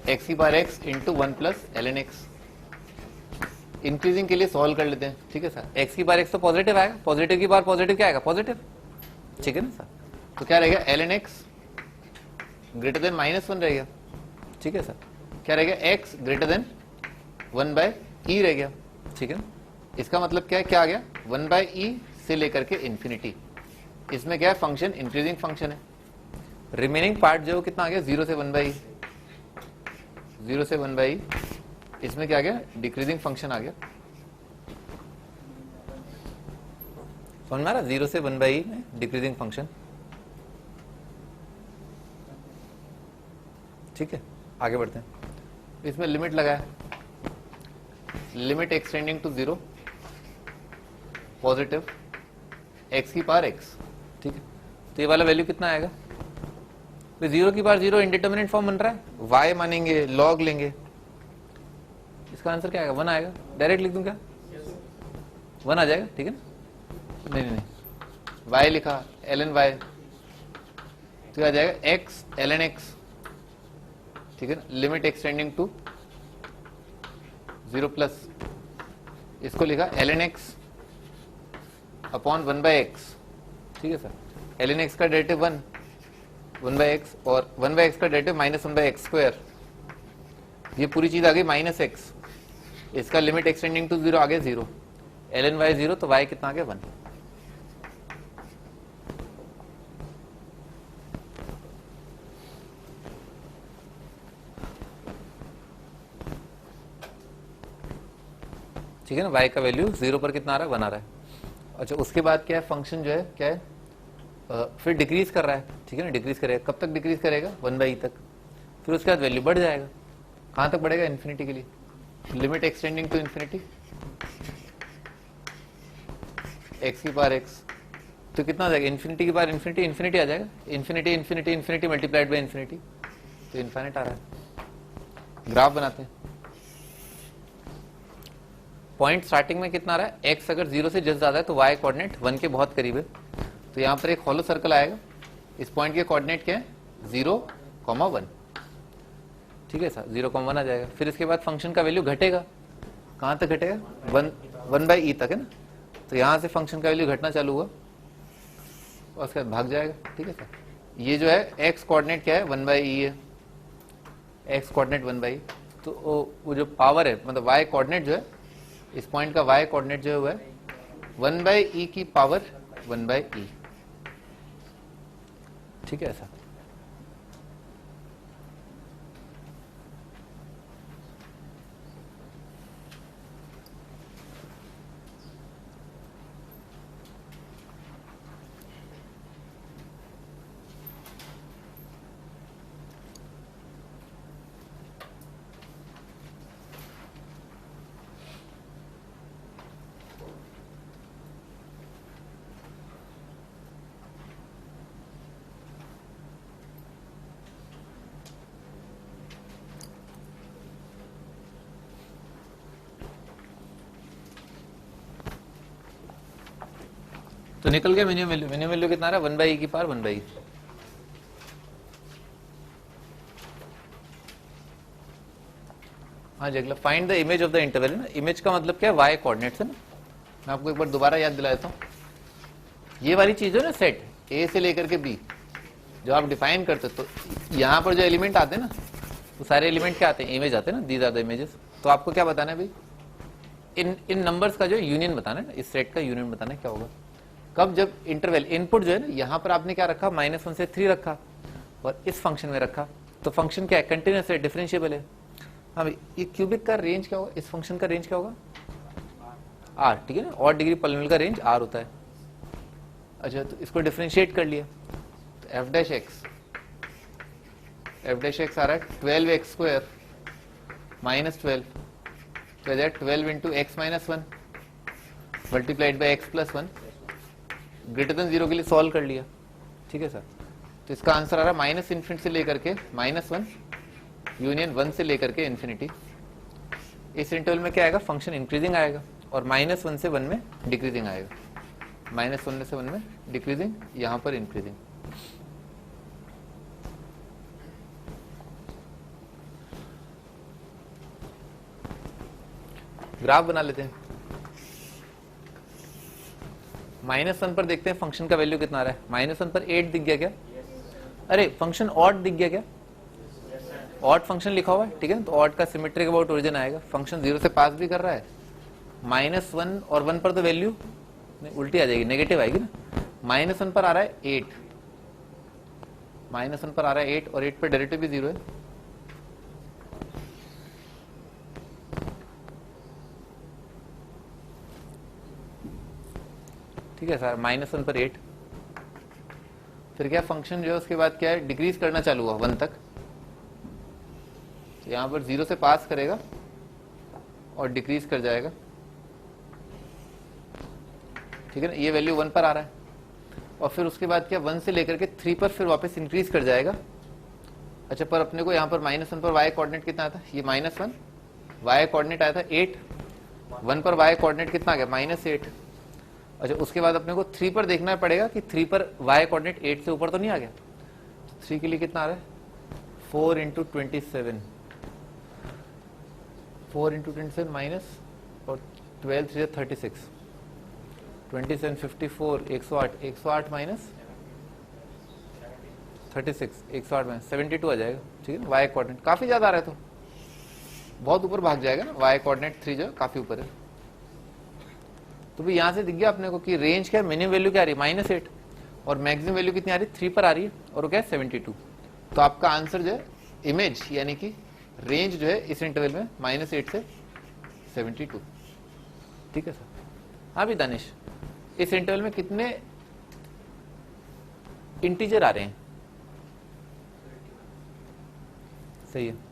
एक्स की power X into one plus L N X. Increasing के लिए सॉल्व कर लेते हैं, ठीक है सर। एक्स की पावर एक्स तो पॉजिटिव आएगा, पॉजिटिव की पावर पॉजिटिव क्या आएगा? पॉजिटिव, ठीक है ना सर। तो क्या रहेगा? L N X greater than -1 रहेगा, ठीक है सर। क्या रहेगा? एक्स ग्रेटर देन 1 ई रह गया, ठीक है ना। इसका मतलब क्या है? क्या आ गया? 1 ई से लेकर के इंफिनिटी। इसमें क्या है? फंक्शन इंक्रीजिंग फंक्शन है। रिमेनिंग पार्ट जो कितना आ गया? 0 से 1 ई, 0 से 1 ई। इसमें क्या आ गया? डिक्रीजिंग फंक्शन आ गया। समझ में आ रहा? 0 से 1 ई में डिक्रीजिंग फंक्शन, ठीक है। आगे बढ़ते हैं। इसमें लिमिट लगाया, limit x tending to 0 positive X की पावर एक्स, ठीक है। तो ये वाला वैल्यू कितना आएगा? तो 0 की पावर 0 इंडिटर्मिनेट फॉर्म बन रहा है, y मानेंगे, log लेंगे, इसका आंसर क्या आएगा? 1 आएगा। डायरेक्ट लिख दूं क्या? 1 आ जाएगा, ठीक है ना। नहीं नहीं नहीं, y लिखा ln y, तो आ जाएगा x ln x, ठीक है ना। लिमिट एक्सटेंडिंग टू 0 प्लस, इसको लिखा ln x अपॉन 1/x, ठीक है सर। ln x का डेरिवेटिव 1/x और 1/x का डेरिवेटिव -1/x स्क्वायर। ये पूरी चीज आ गई -x, इसका लिमिट एक्सटेंडिंग टू 0 आ गया 0, ln y 0, तो y कितना आ गया? 1। ठीक है ना। y का वैल्यू 0 पर कितना आ रहा है? 1 आ रहा है। अच्छा, उसके बाद क्या है? फंक्शन जो है क्या है? फिर डिक्रीज कर रहा है, ठीक है ना। डिक्रीज करेगा, कब तक डिक्रीज करेगा? 1/e तक। फिर उसके बाद वैल्यू बढ़ जाएगा, कहां तक बढ़ेगा? इन्फिनिटी के लिए। Limit x tending to infinity X की पावर एक्स, तो कितना आ जाएगा? इन्फिनिटी की पावर इन्फिनिटी, इन्फिनिटी आ जाएगा। Infinity infinity infinity multiplied by infinity, तो इन्फिनिट आ रहा है। ग्राफ बनाते हैं। पॉइंट स्टार्टिंग में कितना आ रहा है? एक्स अगर 0 से जस्ट ज्यादा है तो y कोऑर्डिनेट 1 के बहुत करीब है, तो यहां पर एक हॉलो सर्कल आएगा। इस पॉइंट के कोऑर्डिनेट क्या है? 0,1, ठीक है सर। 0,1 आ जाएगा। फिर इसके बाद फंक्शन का वैल्यू घटेगा, कहां तक घटेगा? 1/e तक, है ना। तो यहां से फंक्शन का वैल्यू घटना चालू हुआ और उसके बाद भाग जाएगा, ठीक है सर। ये जो है एक्स कोऑर्डिनेट क्या है? 1/e है, एक्स कोऑर्डिनेट 1/e। तो वो जो पावर है, मतलब y कोऑर्डिनेट जो है, इस पॉइंट का y कोऑर्डिनेट जो है वो है 1/e की पावर 1/e, ठीक है ऐसा। तो निकल गया मिनिमम वैल्यू। मिनिमम वैल्यू कितना आ रहा है? 1/e की पावर 1/e। हाँ जी, अगला find the image of the interval है ना। इमेज का मतलब क्या है? वाई कोऑर्डिनेट्स है ना। मैं आपको एक बार दोबारा याद दिला देता हूँ। ये वाली चीज है ना, सेट ए से लेकर के बी जो आप डिफाइन करते हो, तो यहाँ पर जो एलिमेंट आते हैं ना, वो सारे एलिमेंट क्या आते हैं? इमेज आते हैं ना, दीज आर द इमेजेस। तो आपको क्या बताना है भाई? इन नंबर्स का जो यूनियन बताना है ना, इस सेट का यूनियन बताना है। क्या होगा कब? जब इंटरवल इनपुट जो है ना, यहाँ पर आपने क्या रखा? -1 से 3 रखा और इस फंक्शन में रखा। तो फंक्शन क्या है? कंटिन्यूअस है, डिफरेंशिएबल है। हाँ भाई, ये क्यूबिक का रेंज क्या होगा? इस फंक्शन का रेंज क्या होगा? आर, ठीक है ना। और डिग्री पॉलिनोमियल का रेंज आर होता है। अच्छा, तो इसको डिफरेंशिएट कर लिया तो एफ डैश एक्स आ रहा है 12x² -12, तो 12 into x minus 1 multiplied by x plus 1 greater than 0 के लिए सॉल्व कर लिया। ठीक है सर। तो इसका आंसर आ रहा है -∞ से लेकर के -1 यूनियन 1 से लेकर के इन्फिनिटी। इस इंटरवल में क्या आएगा? फंक्शन इंक्रीजिंग आएगा और -1 से 1 में डिक्रीजिंग आएगा। -1 से 1 में डिक्रीजिंग, यहां पर इंक्रीजिंग। ग्राफ बना लेते हैं। -1 पर देखते हैं फंक्शन का वैल्यू कितना आ रहा है। -1 पर 8 दिख गया क्या? अरे फंक्शन ऑड दिख गया क्या? ऑड फंक्शन लिखा हुआ है, ठीक है ना। तो ऑड का सिमेट्रिक अबाउट ओरिजिन आएगा। फंक्शन 0 से पास भी कर रहा है। -1 और 1 पर तो वैल्यू उल्टी आ जाएगी, नेगेटिव आएगी ना। -1 पर आ रहा है 8, -1 पर आ रहा है 8 और 8 पर डेरिवेटिव भी 0 है। ठीक है सर। -1 पर 8, फिर क्या फंक्शन जो है उसके बाद क्या है? डिक्रीज करना चालू हुआ 1 तक। तो यहां पर 0 से पास करेगा और डिक्रीज कर जाएगा। ठीक है ना। ये वैल्यू 1 पर आ रहा है और फिर उसके बाद क्या? 1 से लेकर के 3 पर फिर वापस इंक्रीज कर जाएगा। अच्छा, पर अपने को यहाँ पर -1 पर y कोऑर्डिनेट कितना आता है? ये -1 y कोऑर्डिनेट आया था 8, 1 पर y कोऑर्डिनेट कितना आ गया? -8। अच्छा, उसके बाद अपने को 3 पर देखना पड़ेगा कि 3 पर y कोऑर्डिनेट 8 से ऊपर तो नहीं आ गया। तो 3 के लिए कितना आ रहा है? 4 इंटू 27, 4 इंटू 27 माइनस और 12 3 36, 27 54 108, 108 माइनस 36, 108 माइनस 72 आ जाएगा। ठीक है। वाई कोऑर्डिनेट काफी ज्यादा आ रहा है तो बहुत ऊपर भाग जाएगा ना। वाई कोऑर्डिनेट 3 जो काफी ऊपर है। तो भी यहां से दिख गया अपने को कि रेंज क्या है? मिनिमम वैल्यू क्या आ रही है? -8 और मैक्सिमम वैल्यू कितनी आ रही है? 3 पर आ रही है और वो क्या है? 72। तो आपका आंसर जो है इमेज यानी कि रेंज जो है इस इंटरवल में -8 से 72। ठीक है सर। हाँ भी दानिश, इस इंटरवल में कितने इंटीजर आ रहे हैं? सही है।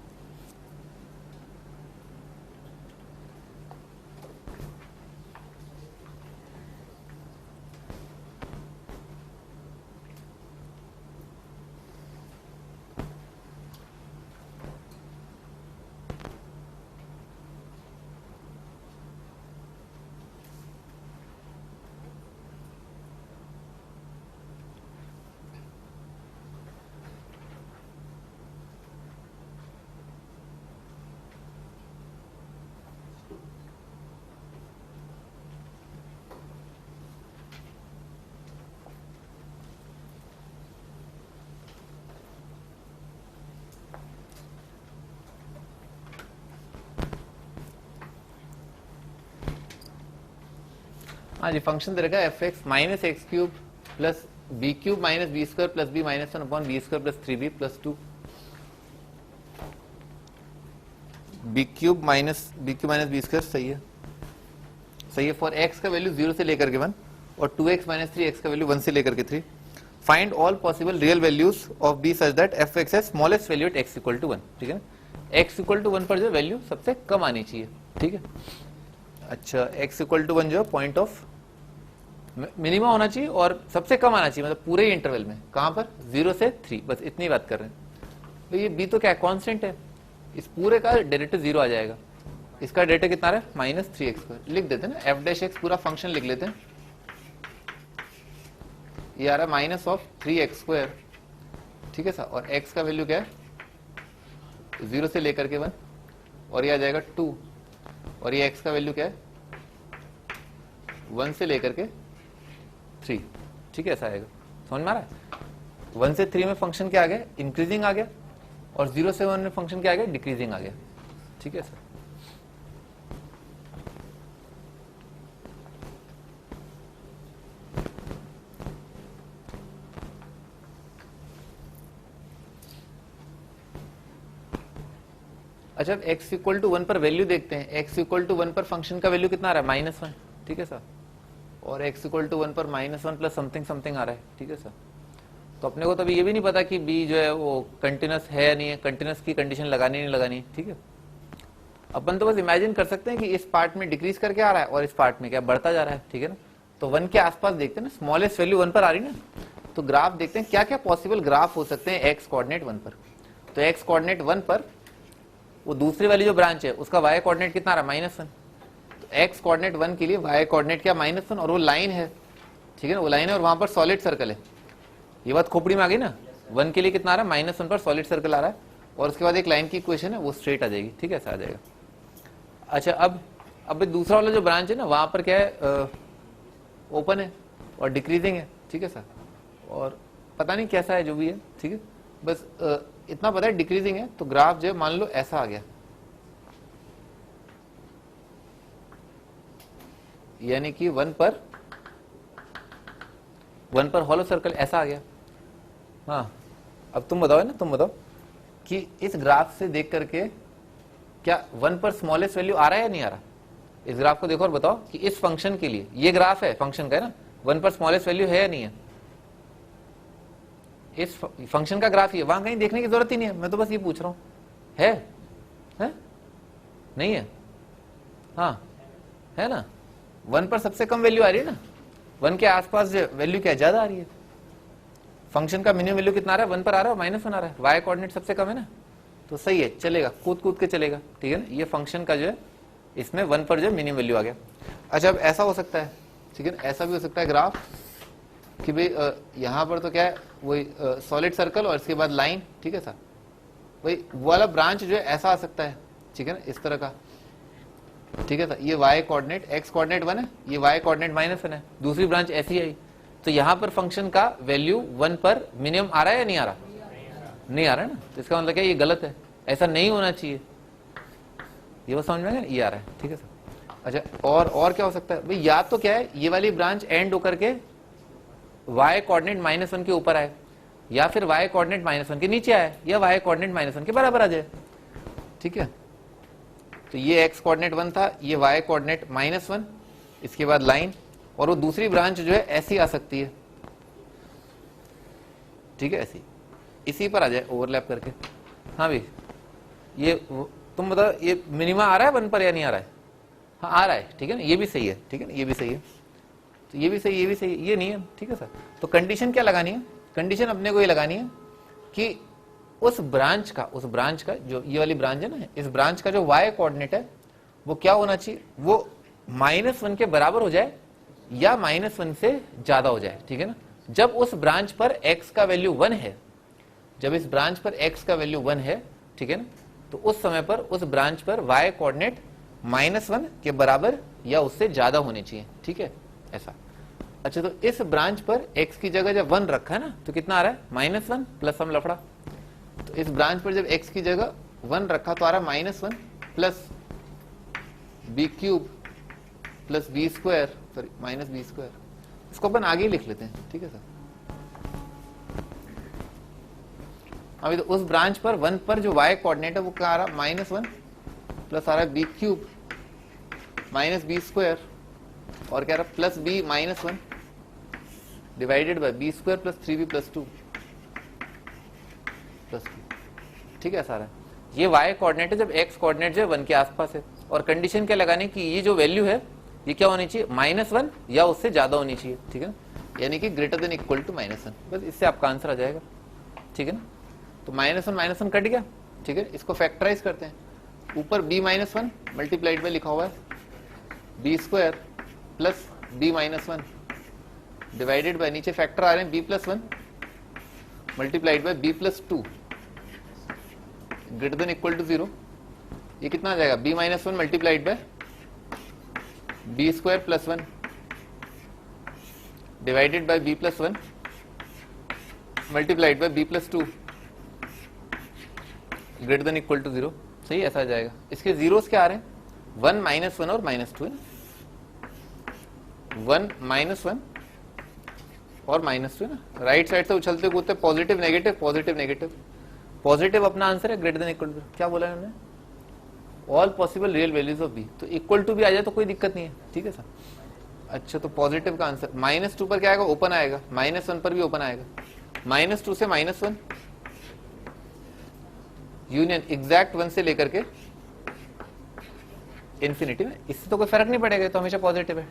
हाँ जी, फंक्शन दे रखा है F X minus X cube plus B cube minus B square plus B minus 1 upon B square plus 3b plus 2। B cube minus B square सही है, सही है। फॉर एक्स का वैल्यू 0 से लेकर के 1 और 2x माइनस 3x का वैल्यू 1 से लेकर के 3। Find all possible real values of b such that f x है smallest value at x equal to 1। ठीक है। एक्स इक्वल टू 1 पर जो वैल्यू सबसे कम आनी चाहिए। ठीक है। अच्छा, एक्स इक्वल टू 1 जो पॉइंट ऑफ मिनिमम होना चाहिए और सबसे कम आना चाहिए, मतलब पूरे इंटरवल में। कहां पर? 0 से 3, बस इतनी बात कर रहे हैं। तो ये बी तो क्या कांस्टेंट है, इस पूरे का डेरिवेटिव 0 आ जाएगा। इसका डेरिवेटिव कितना है? -3x2 लिख देते हैं ना। एफ डैश एक्स पूरा फंक्शन लिख लेते हैं। ये आ रहा है माइनस ऑफ 3x², ठीक है सर, और x का वैल्यू क्या है 0 से लेकर के 1, और ये आ जाएगा 2, और ये x का वैल्यू क्या है 1 से लेकर के 3, ठीक है, ऐसा आएगा। समझ में आ रहा है? 1 से 3 में फंक्शन क्या आ गया, इंक्रीजिंग आ गया, और 0 से 1 में फंक्शन क्या आ गया, डिक्रीजिंग आ गया, ठीक है सर। अच्छा, अब x इक्वल टू 1 पर वैल्यू देखते हैं। x इक्वल टू 1 पर फंक्शन का वैल्यू कितना आ रहा है, -1, ठीक है सर, और x इक्वल टू 1 पर -1 प्लस समथिंग समथिंग आ रहा है, ठीक है सर। तो अपने को तो अभी ये भी नहीं पता कि b जो है वो कंटिन्यूस है या नहीं है, कंटिन्यूस की कंडीशन लगानी नहीं लगानी, ठीक है। अपन तो बस इमेजिन कर सकते हैं कि इस पार्ट में डिक्रीज करके आ रहा है और इस पार्ट में क्या बढ़ता जा रहा है, ठीक है ना। तो 1 के आसपास देखते हैं ना, स्मॉलेस्ट वैल्यू 1 पर आ रही ना, तो ग्राफ देखते हैं क्या क्या पॉसिबल ग्राफ हो सकते हैं x कोऑर्डिनेट 1 पर। तो x कोऑर्डिनेट 1 पर वो दूसरी वाली जो ब्रांच है उसका y कोऑर्डिनेट कितना आ रहा है, -1। तो x कोऑर्डिनेट 1 के लिए y कोऑर्डिनेट क्या, -1, और वो लाइन है, ठीक है ना, वो लाइन है, और वहां पर सॉलिड सर्कल है। ये बात खोपड़ी में आ गई ना, 1 के लिए कितना आ रहा है, -1 पर सॉलिड सर्कल आ रहा है, और उसके बाद एक लाइन की इक्वेशन है वो स्ट्रेट आ जाएगी, ठीक है, ऐसा आ जाएगा। अच्छा, अब दूसरा वाला जो ब्रांच है ना, वहां पर क्या है, ओपन है और डिक्रीजिंग है, ठीक है सर, और पता नहीं कैसा है जो भी है, ठीक है, बस इतना पता है डिक्रीजिंग है। तो ग्राफ जो है मान लो ऐसा आ गया, यानी कि 1 पर हॉलो सर्कल ऐसा आ गया। हाँ, अब तुम बताओ ना, तुम बताओ कि इस ग्राफ से देख करके क्या 1 पर स्मॉलेस्ट वैल्यू आ रहा है या नहीं आ रहा। इस ग्राफ को देखो और बताओ कि इस फंक्शन के लिए, ये ग्राफ है फंक्शन का, है ना, 1 पर स्मॉलेस्ट वैल्यू है या नहीं है। इस फंक्शन का ग्राफ ही है, वहां कहीं देखने की जरूरत ही नहीं है, मैं तो बस ये पूछ रहा हूं, है? नहीं है? हाँ है ना, 1 पर सबसे कम वैल्यू आ रही है ना, 1 के आसपास जो वैल्यू क्या ज्यादा आ रही है। फंक्शन का मिनिमम वैल्यू कितना आ रहा है, 1 पर आ रहा है और -1 आ रहा है, y कोऑर्डिनेट सबसे कम है ना, तो सही है, चलेगा, कूद कूद के चलेगा, ठीक है ना। ये फंक्शन का जो है इसमें 1 पर जो मिनिमम वैल्यू आ गया। अच्छा, अब ऐसा हो सकता है, ठीक है ना, ऐसा भी हो सकता है ग्राफ कि भाई यहाँ पर तो क्या है, वही सॉलिड सर्कल और इसके बाद लाइन, ठीक है सर, वही वो वाला ब्रांच जो है ऐसा आ सकता है, ठीक है ना, इस तरह का, ठीक है सर। ये y कोऑर्डिनेट, x कोऑर्डिनेट 1 है, ये y कोऑर्डिनेट -1 है, दूसरी ब्रांच ऐसी आई, तो यहाँ पर फंक्शन का वैल्यू 1 पर मिनिमम आ रहा है या नहीं आ रहा, नहीं आ रहा है ना, तो इसका मतलब क्या, ये गलत है, ऐसा नहीं होना चाहिए, ये वो समझ में आएगा, ये आ रहा है, ठीक है सर। अच्छा, और क्या हो सकता है भाई, या तो क्या है, ये वाली ब्रांच एंड होकर के y कोऑर्डिनेट -1 के ऊपर आए, या फिर y कोऑर्डिनेट -1 के नीचे आए, या y कोऑर्डिनेट -1 के बराबर आ जाए, ठीक है। तो ये x कोऑर्डिनेट 1 था, ये y कोऑर्डिनेट -1, इसके बाद लाइन, और वो दूसरी ब्रांच जो है ऐसी आ सकती है, ठीक है, ऐसी इसी पर आ जाए ओवरलैप करके। हाँ भाई, ये तुम बताओ, ये मिनिमा आ रहा है 1 पर या नहीं आ रहा है, हाँ आ रहा है, ठीक है ना, ये भी सही है, ठीक है ना, ये भी सही है, तो ये भी सही, ये भी सही, ये नहीं है, ठीक है सर। तो कंडीशन क्या लगानी है, कंडीशन अपने को ये लगानी है कि उस ब्रांच का जो ये वाली ब्रांच है ना, इस ब्रांच का जो y कोऑर्डिनेट है वो क्या होना चाहिए, वो -1 के बराबर हो जाए या -1 से ज्यादा हो जाए, ठीक है ना। जब उस ब्रांच पर x का वैल्यू 1 है, जब इस ब्रांच पर x का वैल्यू 1 है, ठीक है ना, तो उस समय पर उस ब्रांच पर y कोऑर्डिनेट -1 के बराबर या उससे ज्यादा होने चाहिए, ठीक है, ऐसा। अच्छा, तो इस ब्रांच पर x की जगह जब 1 रखा है ना, तो कितना आ रहा है, -1 प्लस हम लफड़ा। तो इस ब्रांच पर जब x की जगह 1 रखा तो आ रहा है -1 plus b³ plus b², sorry -b², इसको अपन आगे ही लिख लेते हैं, ठीक है सर। अभी तो उस ब्रांच पर 1 पर जो y कोऑर्डिनेट है वो क्या आ रहा है, -1 प्लस आ रहा है b³ -b² और क्या रहा है plus b -1 divided bye b² plus 3b plus 2 plus 2, ठीक है सारा। ये y कोऑर्डिनेट है जब x कोऑर्डिनेट जो है 1 के आसपास है, और कंडीशन क्या लगानी कि ये जो वैल्यू है ये क्या होनी चाहिए, -1 या उससे ज्यादा होनी चाहिए, ठीक है ना, यानी कि ग्रेटर देन इक्वल टू -1, बस इससे आपका आंसर आ जाएगा, ठीक है ना। तो -1 कट गया, ठीक है, इसको फैक्टराइज करते हैं, ऊपर b -1 मल्टीप्लाइड में लिखा हुआ है b² plus b -1 divided by, नीचे फैक्टर आ रहे हैं b+1 multiplied by b+2 greater than equal to 0। ये कितना आ जाएगा b-1 multiplied by b² + 1 divided by b+1 multiplied by b+2 greater than equal to 0। सही, ऐसा आ जाएगा। इसके जीरोस क्या आ रहे हैं 1 -1 और -2 है ना, 1 -1 और -2 है ना, राइट साइड से उछलते कूदते positive negative positive negative, positive अपना आंसर है ग्रेटर देन इक्वल टू, क्या बोला है हमने, all possible real values of b, तो इक्वल टू भी आ जाए तो कोई दिक्कत नहीं है, ठीक है सर। अच्छा, तो पॉजिटिव का आंसर -2 पर क्या आएगा, ओपन आएगा, -1 पर भी ओपन आएगा, -2 से -1 यूनियन एग्जैक्ट 1 से लेकर के इन्फिनिटी में, इससे तो कोई फर्क नहीं पड़ेगा, तो हमेशा पॉजिटिव है,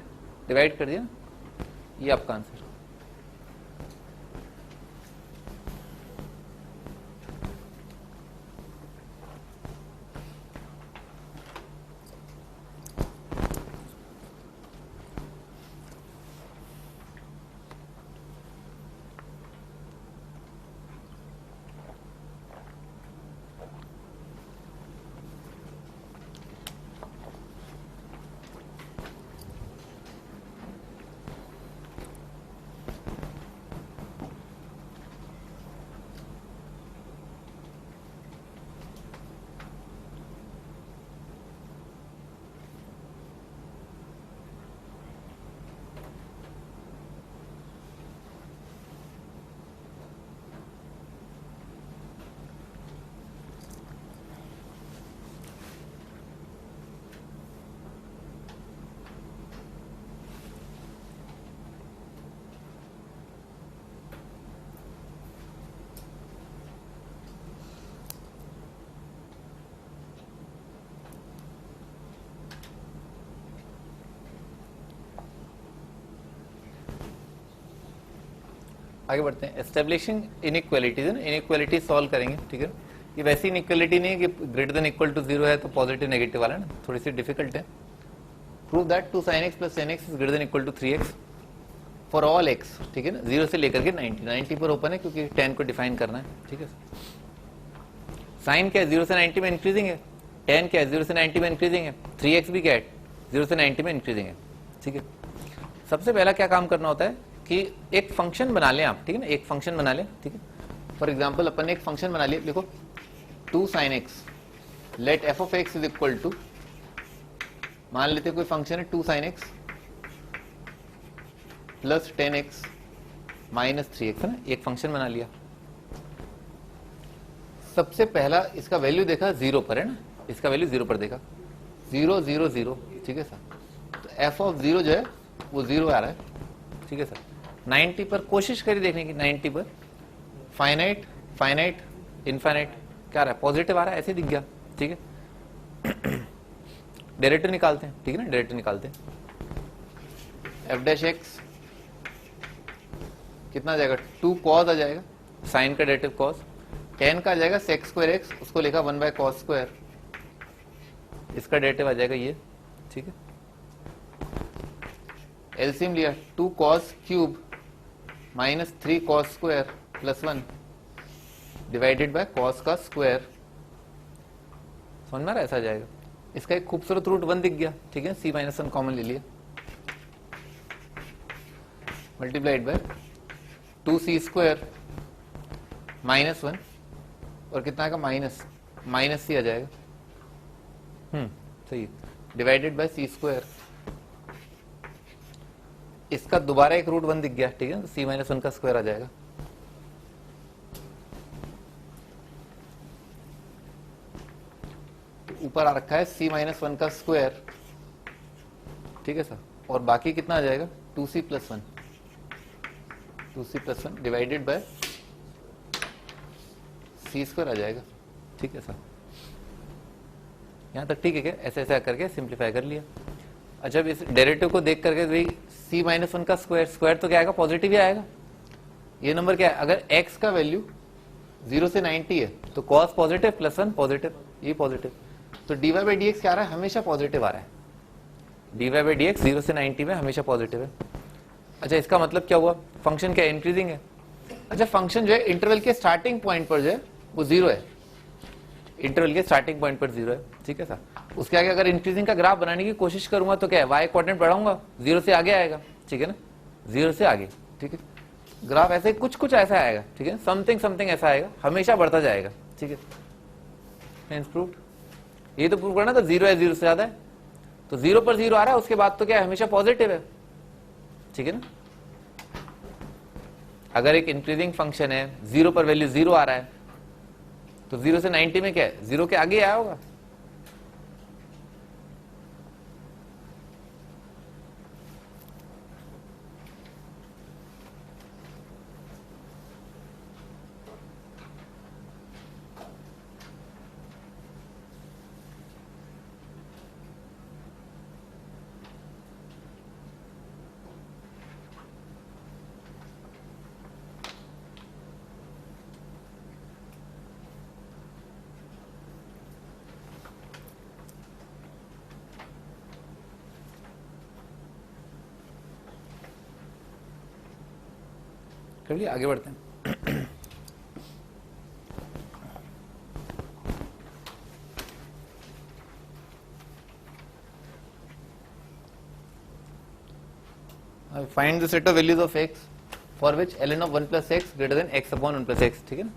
डिवाइड कर दिया, ये आपका आंसर। आगे बढ़ते हैं। एस्टेब्लिशिंग इनइक्वालिटीज है ना, इनइक्वालिटी सॉल्व करेंगे, ठीक है। ये वैसी इनइक्वालिटी नहीं है कि ग्रेटर देन इक्वल टू 0 है तो पॉजिटिव नेगेटिव वाला ना, थोड़ी सी डिफिकल्ट है। Prove that 2 sin x + 10x is greater than equal to 3x for all x, ठीक है ना, 0 से लेकर के 90 पर ओपन है क्योंकि 10 को डिफाइन करना है, ठीक है। साइन क्या है 0 से 90 में इंक्रीजिंग है, 10 क्या है 0 से 90 में इंक्रीजिंग है, 3x भी क्या है 0 से 90 में इंक्रीजिंग है, ठीक है। सबसे पहला क्या काम करना होता है कि एक फंक्शन बना लें आप, ठीक है ना, एक फंक्शन बना लें, ठीक है। फॉर एग्जांपल अपन ने एक फंक्शन बना लिया, देखो 2 sin x, let f of x is equal to, मान लेते कोई फंक्शन है 2 sin x plus 10x minus 3x, है ना, एक फंक्शन बना लिया। सबसे पहला इसका वैल्यू देखा 0 पर, है ना, इसका वैल्यू 0 पर देखा, 0 0 0, ठीक है सर। तो f of 0 जो है वो 0 आ रहा है, ठीक है सर। 90 पर कोशिश करिए देखने की, 90 पर फाइनाइट फाइनाइट इनफाइनाइट क्या आ रहा है, पॉजिटिव आ रहा है, ऐसे दिख गया, ठीक है। डेरिवेटिव निकालते हैं, ठीक है ना, डेरिवेटिव निकालते हैं। f' कितना आ जाएगा 2 cos आ जाएगा, साइन का डेरिवेटिव cos, 10 का आ जाएगा sec² x, उसको लिखा 1/cos², इसका डेरिवेटिव आ जाएगा ये, ठीक है। एलसीएम लिया 2 cos³ minus 3 cos² plus 1 divided bye cos का स्क्वायर, समझ में आ रहा है, ऐसा जाएगा। इसका एक खूबसूरत रूट 1 दिख गया, ठीक है, c-1 कॉमन ले लिया, मल्टीप्लाइड बाय 2c² माइनस 1 और कितना का माइनस c आ जाएगा, सही, डिवाइडेड बाय c²। इसका दोबारा एक रूट 1 दिख गया, ठीक है, c-1 का स्क्वायर आ जाएगा। तो ऊपर आ रखा है c-1 का स्क्वायर, ठीक है सर, और बाकी कितना आ जाएगा 2c + 1, 2c + 1 divided bye c² आ जाएगा, ठीक है सर। यहां तक ठीक है क्या, ऐसे ऐसे करके सिंप्लीफाई कर लिया। अच्छा, इस डेरिवेटिव को देख करके भाई c-1 का स्क्वायर तो क्या आएगा, पॉजिटिव ही आएगा। ये नंबर क्या है, अगर x का वैल्यू 0 से 90 है तो cos पॉजिटिव प्लस 1 पॉजिटिव, ये पॉजिटिव, तो dy/dx क्या आ रहा है, हमेशा पॉजिटिव आ रहा है, dy/dx 0 से 90 में हमेशा पॉजिटिव है। अच्छा, इसका मतलब क्या हुआ, फंक्शन क्या इंक्रीजिंग है। अच्छा, फंक्शन जो है इंटरवल के स्टार्टिंग पॉइंट पर जो है वो जीरो है, इंटरवल के स्टार्टिंग पॉइंट पर जीरो है, ठीक है सर। उसके आगे अगर इंक्रीजिंग का ग्राफ बनाने की कोशिश करूंगा तो क्या है, वाई कोऑर्डिनेट बढ़ाऊंगा, जीरो से आगे आएगा, ठीक है ना, जीरो से आगे, ठीक है। ग्राफ ऐसे कुछ कुछ ऐसा आएगा, ठीक है, समथिंग समथिंग ऐसा आएगा, हमेशा बढ़ता जाएगा, ठीक है। Hence proved. ये तो प्रूव करना था जीरो है, जीरो से ज्यादा है, तो जीरो पर जीरो आ रहा है, उसके बाद तो क्या है, हमेशा पॉजिटिव है, ठीक है ना। अगर एक इंक्रीजिंग फंक्शन है, जीरो पर वैल्यू जीरो आ रहा है, तो जीरो से 90 में क्या है, जीरो के आगे आया होगा। कर लिया, आगे बढ़ते हैं। Find the set of values of x for which ln of 1 plus x greater than x upon 1 plus x, ठीक है ना।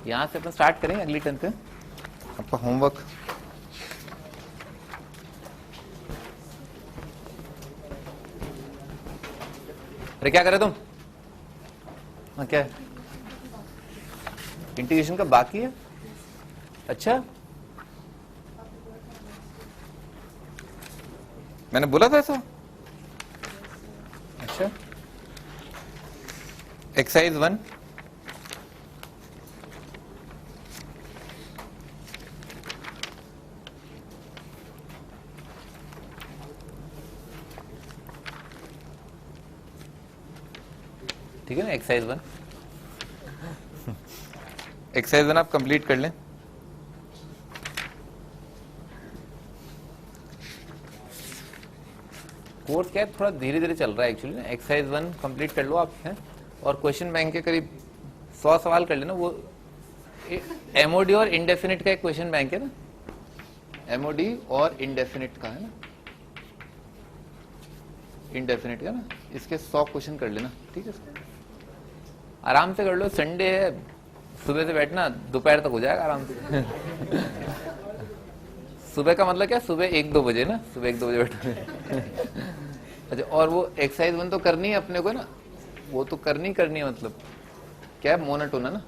यहां से अपन स्टार्ट करेंगे अगली टर्न पे आपका होमवर्क। अरे क्या करे तुम, हाँ क्या है, इंटीग्रेशन का बाकी है। अच्छा, मैंने बोला था ऐसा। अच्छा, एक्सरसाइज 1, ठीक है ना, एक्सरसाइज 1, एक्सरसाइज 1 आप कंप्लीट कर लें। कोर्स क्या है, थोड़ा धीरे धीरे चल रहा है एक्चुअली ना। एक्सरसाइज 1 कंप्लीट कर लो आप हैं, और क्वेश्चन बैंक के करीब 100 सवाल कर लेना। वो एमओडी और इंडेफिनिट का एक क्वेश्चन बैंक है ना, एमओडी और इंडेफिनिट का है ना, इंडेफिनिट का ना, इसके 100 क्वेश्चन कर लेना, ठीक है। आराम से कर लो, संडे है, सुबह से बैठना दोपहर तक हो जाएगा आराम से। सुबह का मतलब क्या, सुबह 1-2 बजे ना, सुबह 1-2 बजे बैठना। अच्छा, और वो एक्सरसाइज 1 तो करनी है अपने को ना, वो तो करनी है, मतलब क्या है, मोनोटोन है ना,